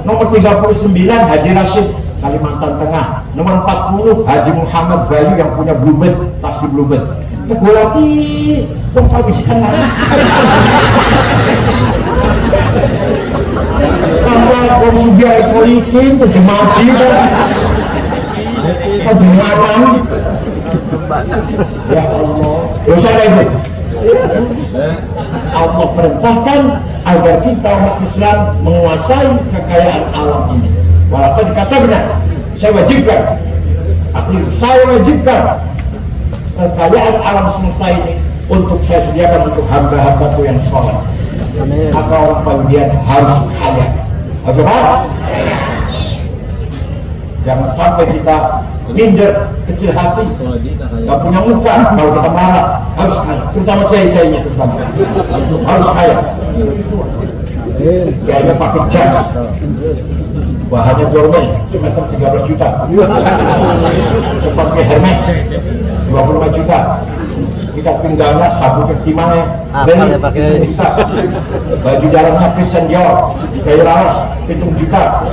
Nomor 39 Haji Rashid, Kalimantan Tengah. Nomor 40 Haji Muhammad Bayu yang punya Bluebird, taksi Bluebird. Tegolati Mupawidian Anda Bung Subiar Solikin terjemati terjemahan. Ya Allah, dosa itu. Allah perintahkan agar kita umat Islam menguasai kekayaan alam ini. Walaupun kata benar, saya wajibkan kekayaan alam semesta ini untuk saya sediakan untuk hamba-hambaku yang soleh. Maka orang Pawidian harus kaya. Harus apa? Jangan sampai kita minder, kecil hati, gak punya muka. Kalau kita marah harus kaya, terutama kiai-kiainya terutama harus kaya. Gayanya pakai jas, bahannya Dormen semeter 13 juta, sepatu Hermes 25 juta, kita pinggangnya sabuk gimana beli 7 juta, baju dalamnya Christian Dior gaya laras 7 juta,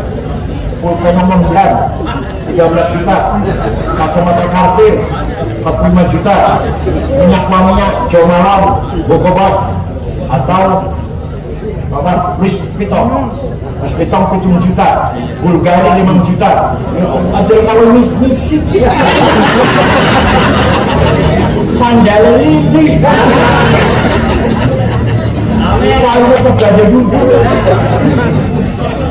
pulpen Montblanc 13 juta, kacamata Cartier 45 juta, minyak wanginya Jo Malone, Bogo Boss atau Louis Vuitton 7 juta, Bulgari 5 juta. Ajar kalau misik sandal ini kalau sebagai dulu,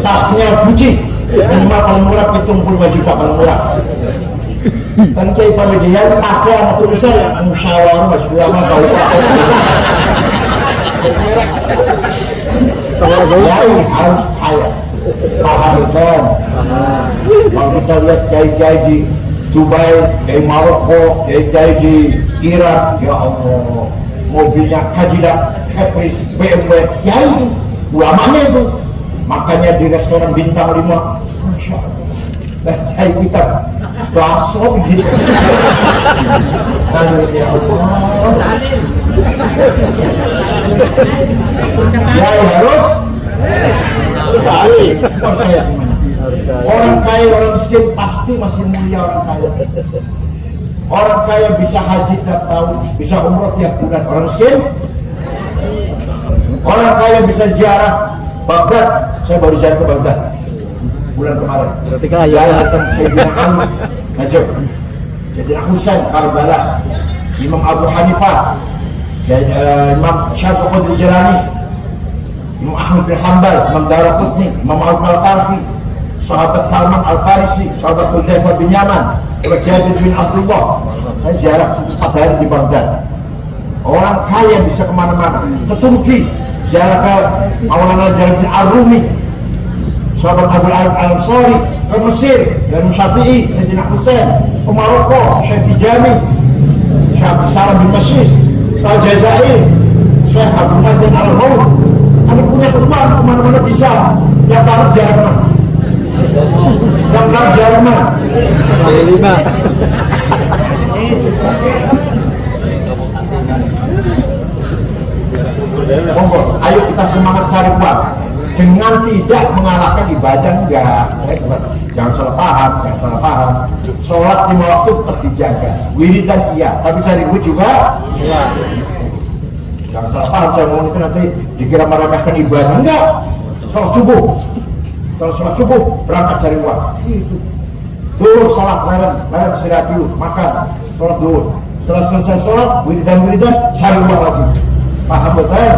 tasnya Gucci minimal paling murah 75 juta paling murah. Kan Kiai Pawidian tasnya ada tulisan yang musyawarah mas ulama kau Kiai harus kaya, paham betul. Kalau kita lihat kiai-kiai di Dubai, kiai Maroko, kiai-kiai di Irak, ya Allah, mobilnya Cadillac, Caprice, BMW, kiai itu, ulamanya itu, makanya di restoran bintang 5, Masya Allah, kiai kita bakso gitu. Aduh ya Allah. Kiai harus kaya. Orang kaya, orang miskin pasti masih mulia orang kaya. Orang kaya bisa haji tiap tahun, bisa umroh tiap bulan. Orang miskin, orang kaya bisa ziarah Baghdad. Saya baru ziarah ke Baghdad bulan kemarin. Ziarah tentang Sayyidina Ali, Najib, Sayyidina Husain, Karbala, Imam Abu Hanifah, dan Imam Syafi'i Qadir Jilani, Imam Ahmad bin Hanbal, Imam Daraqutni, Imam Al-Qalqi, sahabat Salman Al-Farisi, sahabat Hudzaifah bin Yaman, Jabir bin Abdullah. Saya ziarah 4 hari di Baghdad. Orang kaya bisa kemana-mana. Ke Turki, ziarah ke Maulana Jalaluddin Ar-Rumi, sahabat Abu Ayyub Al-Ansari. Ke Mesir, dari Syafi'i, Sayyidina Husain. Ke Maroko, Syekh Tijani, Syekh Abdul Salam bin Masjid. Ke Aljazair, Syekh Abdul Qadir Al-Maut. Kami punya uang kemana-mana bisa. Yang baru ziarah mana? Yang baru ziarah mana? Monggo, ayo kita semangat cari uang dengan tidak mengalahkan ibadah. Enggak, jangan salah paham, jangan salah paham. Sholat 5 waktu tetap dijaga, wiridan iya, tapi cari duit juga iya. Jangan salah paham, saya ngomong itu nanti dikira meremehkan ibadah. Enggak, sholat subuh berangkat cari uang. duhur sholat bareng istirahat dulu, makan, sholat duhur. Setelah selesai sholat, wiridan cari uang lagi. Paham betul?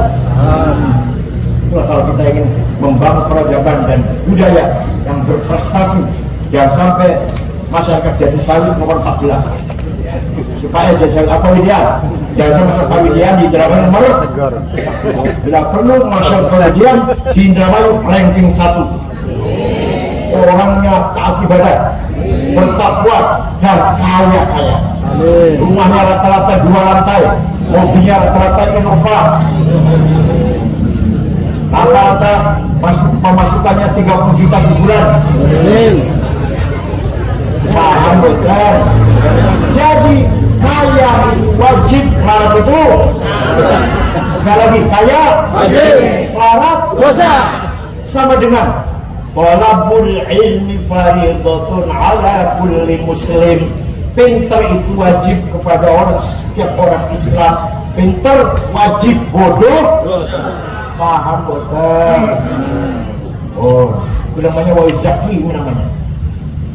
Itulah kalau kita ingin membangun peradaban dan budaya yang berprestasi, jangan sampai masyarakat Jatisari nomor 14 supaya jadi apa ideal, jangan sampai Pak Widian di Indramayu nomor, bila perlu masyarakat Widian di Indramayu ranking 1, orangnya taat ibadah, bertakwa dan kaya. Rumahnya rata-rata 2 lantai, mobilnya rata-rata Innova, rata-rata pemasukannya 30 juta sebulan. Paham betul? Jadi kaya wajib larat itu. Sekali lagi, kaya wajib, larat dosa. Sama dengan talabul ilmi faridatun ala kulli muslim. Pintar itu wajib kepada setiap orang Islam. Pintar wajib, bodoh paham betul. Oh, itu namanya wa'izaki namanya.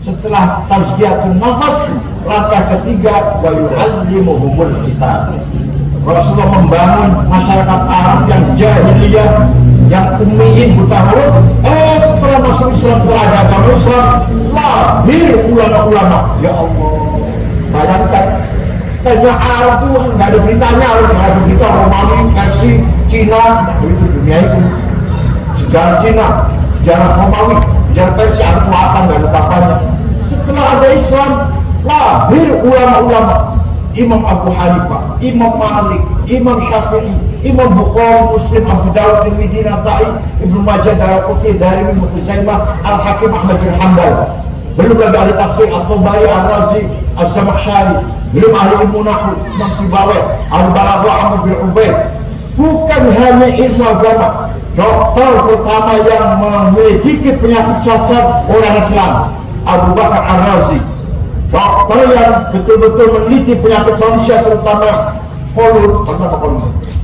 Setelah tazkiyatun nafas, langkah ketiga wa yu'allimuhumul kitab. Rasulullah membangun masyarakat Arab yang jahiliyah, yang ummiyin, buta huruf. Setelah masuk Islam, setelah ada agama Islam, lahir ulama-ulama. Ya Allah, bayangkan, tanya Arab itu nggak ada beritanya, nggak ada berita Romawi, Persia, Cina, itu dunia itu. Sejarah Cina, sejarah Romawi, sejarah Persia, ada apa nggak ada apa-apanya. Setelah ada Islam, lahir ulama-ulama. Imam Abu Hanifah, Imam Malik, Imam Syafi'i, Imam Bukhari, Muslim, Abu Dawud, Tirmidzi, Nasa'i, Ibnu Majah, Daraqutni, Darimi, Khuzaimah, Al-Hakim, Ahmad bin Hanbal. Belum lagi ahli tafsir, At-Tabari, Ar-Razi, Az-Zamakhsyari. Belum ahli ilmu nahwu, Imam Sibawayh, Al-Balaghah, Ahmad bin Ubaid. Bukan hanya ilmu agama, dokter pertama yang memiliki penyakit cacat orang Islam, Abu Bakar Ar-Razi. Dokter yang betul-betul meneliti penyakit manusia, terutama kolon,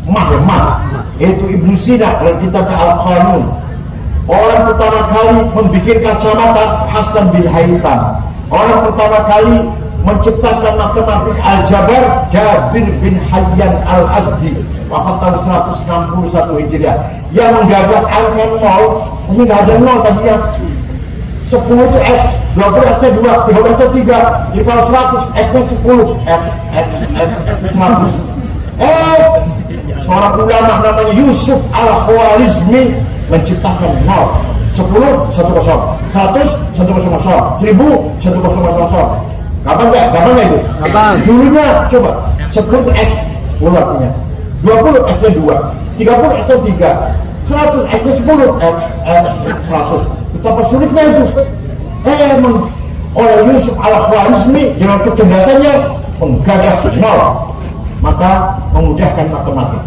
mah, yaitu Ibnu Sina dalam kitabnya Al-Qanun. Orang pertama kali membuat kacamata Hasan bin Haytham. Orang pertama kali menciptakan matematik aljabar Jabir bin Hayyan Al-Azdi, wafat tahun 161 Hijriah. Yang menggagas angka 0, ini nggak ada 0 tadinya. 10 itu X, 20 X-nya 2, 30 X-nya 3, jadi kalau 100 X-nya 10, X 100. Seorang ulama namanya Yusuf Al-Khwarizmi menciptakan 0, 10, 10, 100, 100, 1000, 1000. Kapan nggak itu? Kapan? Dulunya coba 10 X, 10 artinya, 20 X-nya 2, 30 X-nya 3, 100 X-nya 10, X 100. Betapa sulitnya itu. Oleh Yusuf Al-Khwarizmi dengan kecerdasannya menggagas 0, maka memudahkan matematik.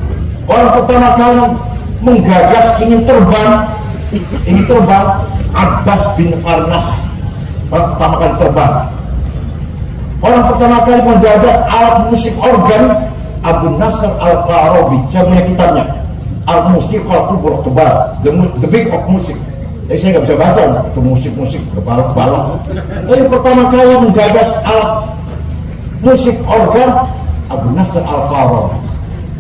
Orang pertama kali menggagas ingin terbang Abbas bin Farnas, pertama kali terbang. Orang pertama kali menggagas alat musik organ Abu Nasr Al-Farabi. Saya punya kitabnya Al-Musiqal Kubra Tebal, The Big of Music. Jadi saya nggak bisa baca ke musik-musik, ke balok-balok. Yang pertama kali menggagas alat musik organ Abu Nasr Al-Farabi.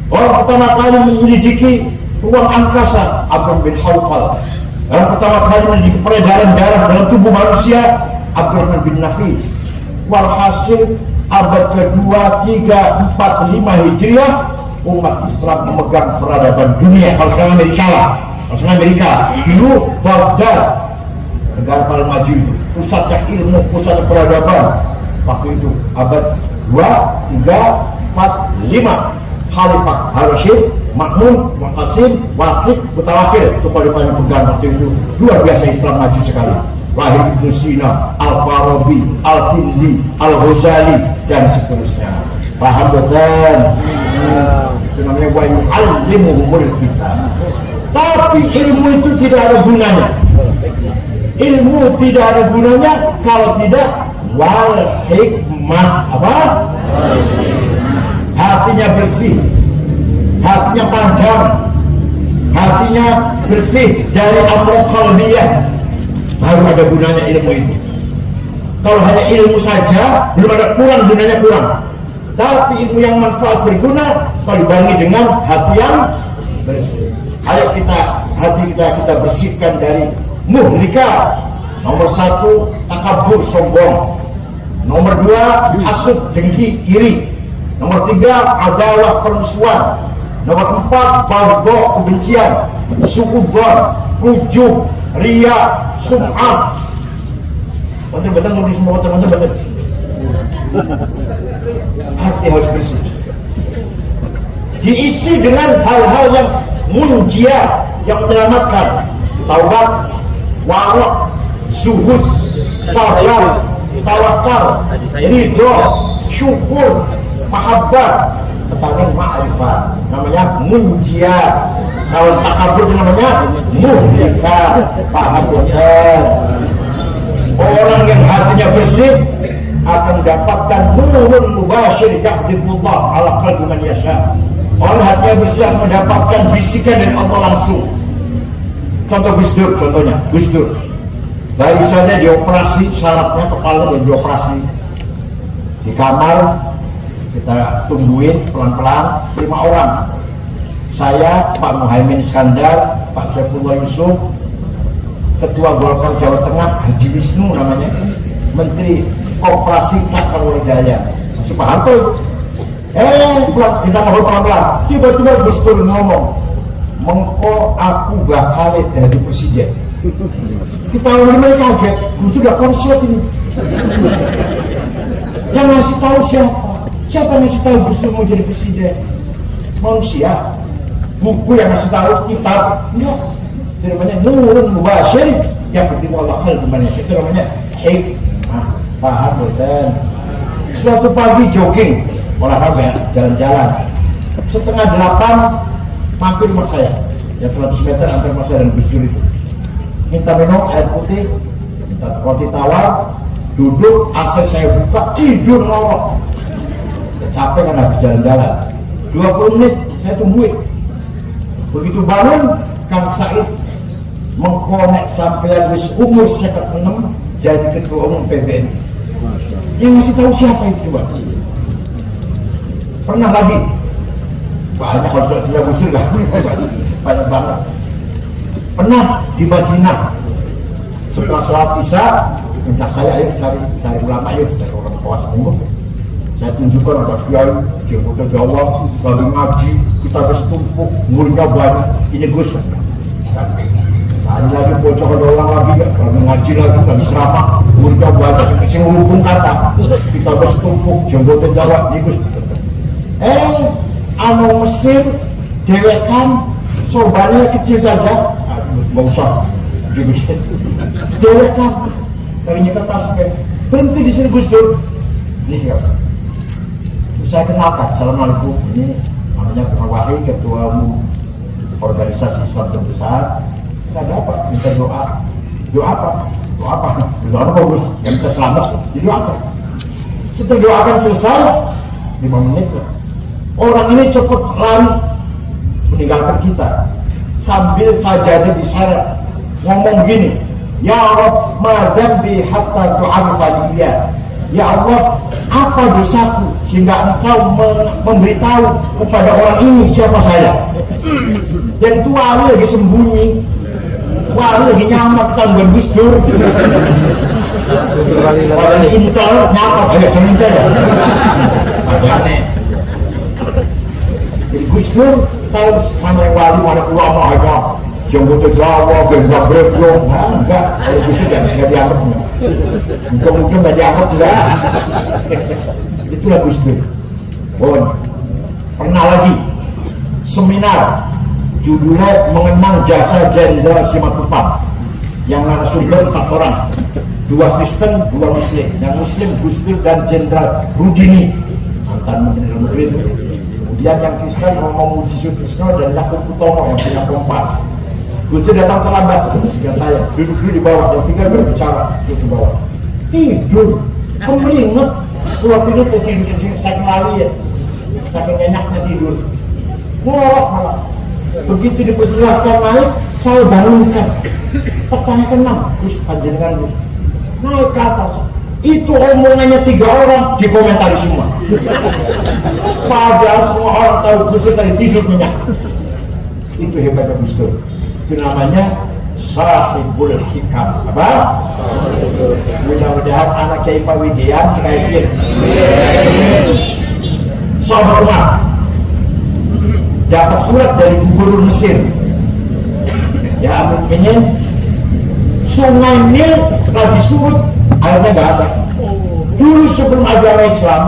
Orang pertama kali menyelidiki ruang angkasa Abdul bin Hawfal. Orang pertama kali menyelidiki peredaran darah dalam tubuh manusia Abdurrahman bin Nafis. Walhasil abad kedua, 3, 4, 5 Hijriah, umat Islam memegang peradaban dunia. Kalau sekarang Amerika, dulu Baghdad, negara paling maju itu, pusatnya ilmu, pusatnya peradaban. Waktu itu abad 2, 3, 4, 5 Khalifah Harun, Makmun, Mu'tasim, Waqid, Mutawakil. Itu khalifahnya pegang waktu itu. Luar biasa Islam maju sekali. Lahir Ibnu Sina, Al-Farabi, Al-Kindi, Al-Ghazali, dan seterusnya. Paham betul? Itu namanya wa yu'allimuhumul kitab. Tapi ilmu itu tidak ada gunanya. Ilmu tidak ada gunanya kalau tidak wal hikmah. Apa? Hatinya bersih, hatinya panjang, hatinya bersih dari amrod qalbiyah, baru ada gunanya ilmu itu. Kalau hanya ilmu saja, belum ada kurang, gunanya kurang. Tapi ilmu yang manfaat berguna, kalau dibarengi dengan hati yang bersih. Ayo hati kita bersihkan dari muhlika. Nomor 1, takabur, sombong. Nomor 2, hasud, dengki, iri. Nomor 3, adalah permusuhan. Nomor 4, baghdha, kebencian. Suudzon, ujub, riya, sum'ah. Betul-betul nulis semua betul-betul betul. Hati harus bersih. Diisi dengan hal-hal yang munjia, yang menyelamatkan. Taubat, warok, zuhud, sabar, tawakal, ridho, syukur, mahabbah, tetapi ma'rifat. Namanya munjia. Kalau takabur itu namanya muhlika. Paham betul? Orang yang hatinya bersih akan mendapatkan nurun mubashir ya'dibullah ala qalbi man yasha. Orang hatinya bersih akan mendapatkan bisikan dari Allah langsung. Contoh Gus Dur, contohnya Gus Dur baru saja dioperasi, syaratnya kepala dan dioperasi di kamar. Kita tungguin pelan-pelan 5 orang. Saya, Pak Muhaimin Iskandar, Pak Saifullah Yusuf, Ketua Golkar Jawa Tengah Haji Wisnu namanya, Menteri Koperasi Cakar Walidaya, masih paham tuh. Kita ngobrol pelan-pelan. Tiba-tiba Gus Dur ngomong, "Mengko aku bakal jadi presiden." Kita awalnya kaget, Gus Dur udah konsep ini. Yang ngasih tahu siapa? Siapa yang ngasih tahu Gus Dur mau jadi presiden? Manusia. Buku yang ngasih tahu, kitab. Enggak. Itu namanya nurun mubashir yang bertemu Allah gimana? Itu namanya hikmah. Paham betul? Suatu pagi jogging, olahraga, jalan-jalan. 7:30 mampir rumah saya, yang 100 meter antar rumah saya dan Gus Dur itu. Minta minum air putih, minta roti tawar, duduk, AC saya buka, tidur ngorok. Ya, capek kan habis jalan-jalan. 20 menit saya tungguin. Begitu bangun, Kang Said mengkonek sampai wis umur 56 jadi ketua umum PBN. Yang ngasih tahu siapa itu coba? Pernah lagi? Banyak kalau sudah musuh kan? Banyak banget. Pernah di Madinah setelah sholat isya, minta saya ayo cari ulama, ayo cari orang kawas umum. Saya tunjukkan ada kiai, jenggot Jawa, lalu ngaji, kita bersetumpuk, muridnya banyak. Ini Gus. Hari lagi bocor ada orang lagi, lalu ngaji lagi, lalu ceramah, muridnya banyak. Yang menghubung kata, kita bersetumpuk, jenggot Jawa, ini Gus. Anu Mesir, dewekan, sorbannya kecil saja, nggak usah, dewekan, dari nyekat tasnya, berhenti di sini Gus Dur. Ini ya. Saya kenalkan, assalamualaikum, ini namanya Pak Wahid, ketua umum organisasi Islam terbesar. Kita ada apa? Minta doa. Doa apa? Doa apa? Doa apa bagus? Yang kita selamat, jadi doa apa? Setelah doakan selesai, 5 menit lah. Orang ini cepat lari meninggalkan kita sambil sajadah diseret ngomong gini, ya Rabb ma dzambi hatta tu'arifani iya. Ya Allah, apa dosaku sehingga engkau memberitahu kepada orang ini siapa saya. Dan itu wali lagi sembunyi, wali lagi nyamak tanggungan Gus Dur. Orang intel nyamak, ayo saya minta ya. Gus Dur tahu mana yang wali, mana ulama aja. Jenggot Jawa, gendak beblong, enggak. Kalau Gus Dur enggak dianggap. Mungkin enggak dianggap enggak. Itulah Gus Dur. Pernah lagi seminar judulnya mengenang jasa Jenderal Simatupang, yang narasumber 4 orang, 2 Kristen, 2 Muslim. Yang Muslim Gus Dur dan Jenderal Rudini, mantan Menteri Dalam Negeri itu. Kemudian yang Kristen Romo Muji Sutrisno dan Yakub Utomo yang punya Kompas. Gus Dur datang terlambat dengan saya, duduk di bawah, yang 3 berbicara di bawah. Tidur, pemeringat, pulau tidur saya lari ya, saking enyaknya tidur. Ngorok malah. Begitu dipersilahkan naik, saya bangunkan. Tertanya kenang, Gus panjenengan Gus. Naik ke atas, Itu omongannya 3 orang dikomentari semua. Padahal semua orang tahu Gus Dur tadi tidur nyenyak. Itu hebatnya Gus Dur. Itu namanya sahibul hikam. Apa? Mudah-mudahan anak Kiai Pak Widian sekalian. Sahabat Umar dapat surat dari gubernur Mesir. Ya mungkin Sungai Nil lagi surut, airnya nggak ada. Dulu sebelum agama Islam,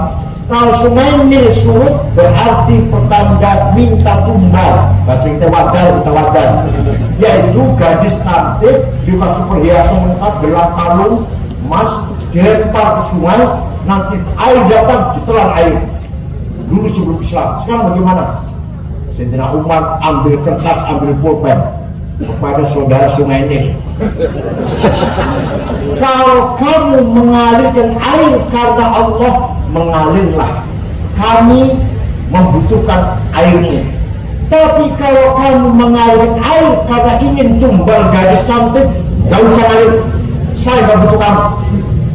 kalau Sungai Nil surut berarti petanda minta tumbal. Bahasa kita wadal, yaitu gadis cantik dikasih perhiasan lengkap, gelang kalung, emas, dilempar ke sungai, nanti air datang ditelan air. Dulu sebelum Islam. Sekarang bagaimana? Sayyidina Umar ambil kertas, ambil pulpen kepada saudara Sungai Nil. Kalau kamu mengalirkan air karena Allah, mengalirlah. Kami membutuhkan airnya. Tapi kalau kamu mengalirkan air karena ingin tumbal gadis cantik, gak usah ngalir. Saya gak butuh kamu.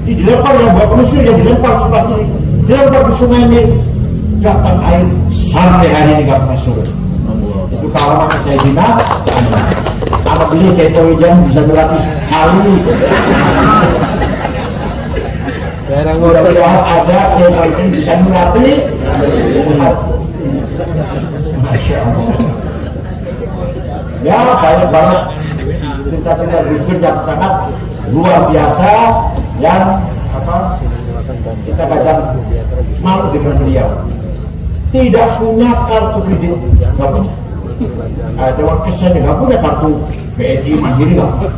Ini dilempar yang buat Mesir, yang dilempar surat ini, dilempar ke Sungai Nil. Datang air sampai hari ini gak pernah surut. Itu kalau maka saya bina, apa beli kayak Towijan bisa 200 kali. Mudah-mudahan ada yang bisa melatih. Masya Allah. Ya banyak cerita-cerita Gus Dur yang sangat luar biasa yang kita kadang malu dengan beliau. Tidak punya kartu kredit, nggak punya. Ada orang kesan nggak punya kartu BNI Mandiri, nggak punya.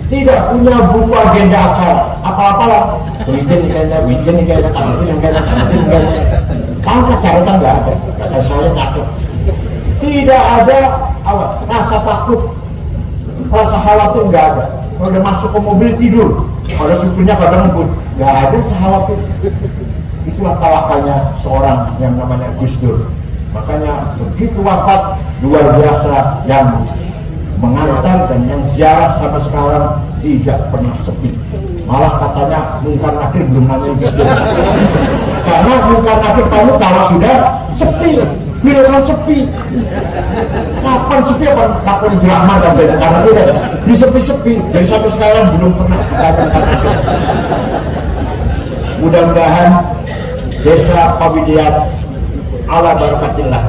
Tidak punya buku agenda acara, apa-apalah. Wijen kayaknya, tamatin kayaknya. Angkat catatan nggak ada, kata saya takut. Tidak ada rasa takut, rasa khawatir nggak ada. Kalau udah masuk ke mobil tidur, kalau supirnya kadang ngebut, nggak ada rasa khawatir. Itulah tawakalnya seorang yang namanya Gus Dur. Makanya begitu wafat luar biasa, yang mengantar dan yang ziarah sampai sekarang tidak pernah sepi. Malah katanya Mungkar Nakir belum nanya Gus Dur. Karena Mungkar Nakir tahu kalau sudah sepi, bilangan sepi. Kapan sepi apa? Kapan drama dan jadi karena tidak di sepi-sepi. Dari sampai sekarang belum pernah dikatakan. Mudah-mudahan Desa Pawidian ala barakatillah.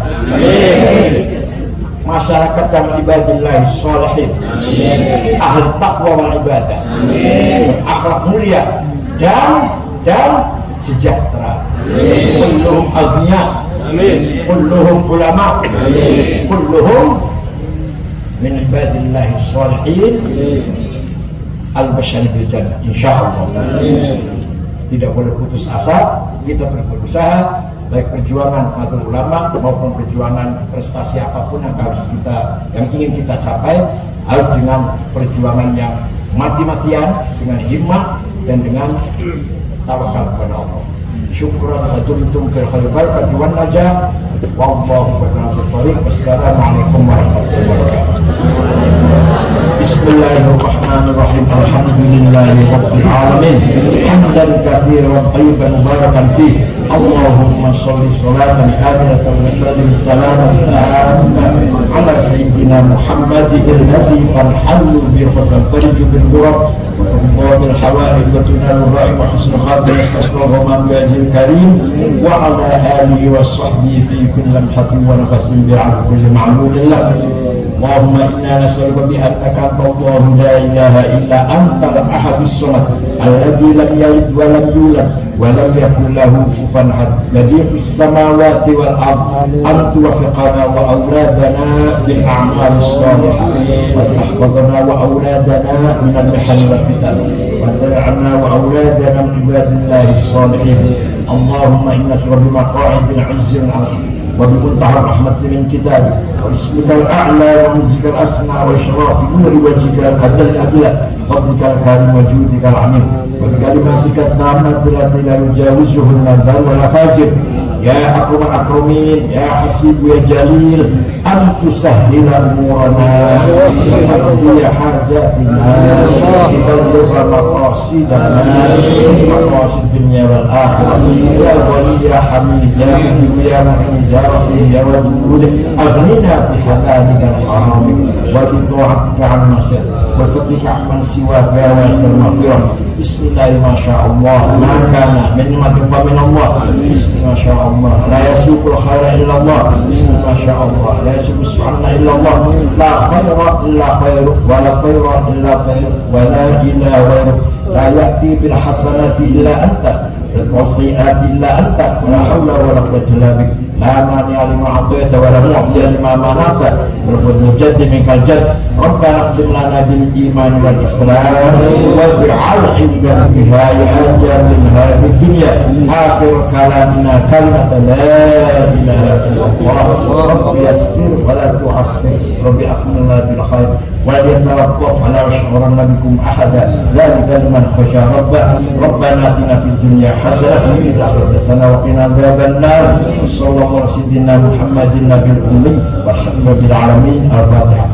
Masyarakat yang ibadillah sholihin, ahli taqwa wal ibadah, akhlak mulia dan sejahtera. Kulluhum agniya, kulluhum ulama, kulluhum min ibadillah sholihin al-bashari bil jannah insyaallah. Tidak boleh putus asa, kita terus berusaha, baik perjuangan matul ulama maupun perjuangan prestasi apapun yang ingin kita capai, harus dengan perjuangan yang mati-matian, dengan hikmah dan dengan tawakal kepada Allah. Syukran wa dumtum fil khair barakati wan najah. Wallahu a'lam. Wassalamualaikum warahmatullahi wabarakatuh. Bismillahirrahmanirrahim. Alhamdulillahi rabbil alamin. Hamdan katsiran tayyiban mubarakan fihi. Allahumma sholli sholatan kamilatan wa sallim salaman tamman ala sayyidina Muhammadin alladhi tanhallu bi qadri bil ghurab wa tunqadu bil hawaid wa tunalu ra'i wa husnul khatimah tasawwur man yajil karim wa ala alihi wa sahbihi fi kulli lamhatin wa nafasin bi'ala kulli ma'lulillah. Allahumma inna nas'aluka bi annaka Allahu la ilaha illa anta al-ahadus samad alladhi lam yalid wa lam yulad wa lam yakul lahu kufuwan ahad. Badi'us samawati wal ard an tuwaffiqana wa awladana bil a'malis salihah wa tahfazna wa awladana min al-mihal wal fitan wa tar'ana wa awladana min ibadillahis salihin. Allahumma inna nas'aluka bi maq'idil 'izzil 'azim وبمنتهى الرحمة من كتابك واسمك الأعلى ومزك الأسمى وإشراف نور وجهك الأجل الأدلة فضلك الكريم وجودك العميم وبكلماتك التامة التي لا يجاوزهن البر ولا فاجر ya akram akramin ya hasib ya jalil an tusahhila umurana ya hajatina tuballigha maqasidana maqasid dunya wal akhirah ya wali ya hamid ya muhib ya mu'in ya rahim ya wadud aghnina bihadanika al-haram wa bi ta'atika an masjid wa fatika man siwaka wa astaghfirullah bismillah ma sha Allah ma kana min ni'matin fa min Allah bismillah ma sha Allah la yasbiqul khaira illa Allah bismillah ma sha Allah la yasbiqu su'ana illa Allah la khaira illa khairu wa la khaira illa khairu wa la ilaha ghairu la ya'ti bil hasanati illa anta wal sayyiati illa anta la hawla wa la quwwata illa bik la mani'a lima a'taita wa la mu'tiya lima mana'ta wal fadlu jaddi minkal jadd rabbana khdim lana bil iman wal islam waj'al 'indana nihayatan min hadhihi dunya akhir kalamina kalimatan la ilaha illallah rabbi yassir wa la tu'assir rabbi akmilna bil khair wa la yatawaqqaf ala shururna bikum ahada dhalika liman khasya rabbana atina fid dunya hasanah wa fil akhirati hasanah wa qina adzaban nar sallallahu alaihi wa sallam Muhammadin nabiyil ummi walhamdulillahi alamin al-fatihah.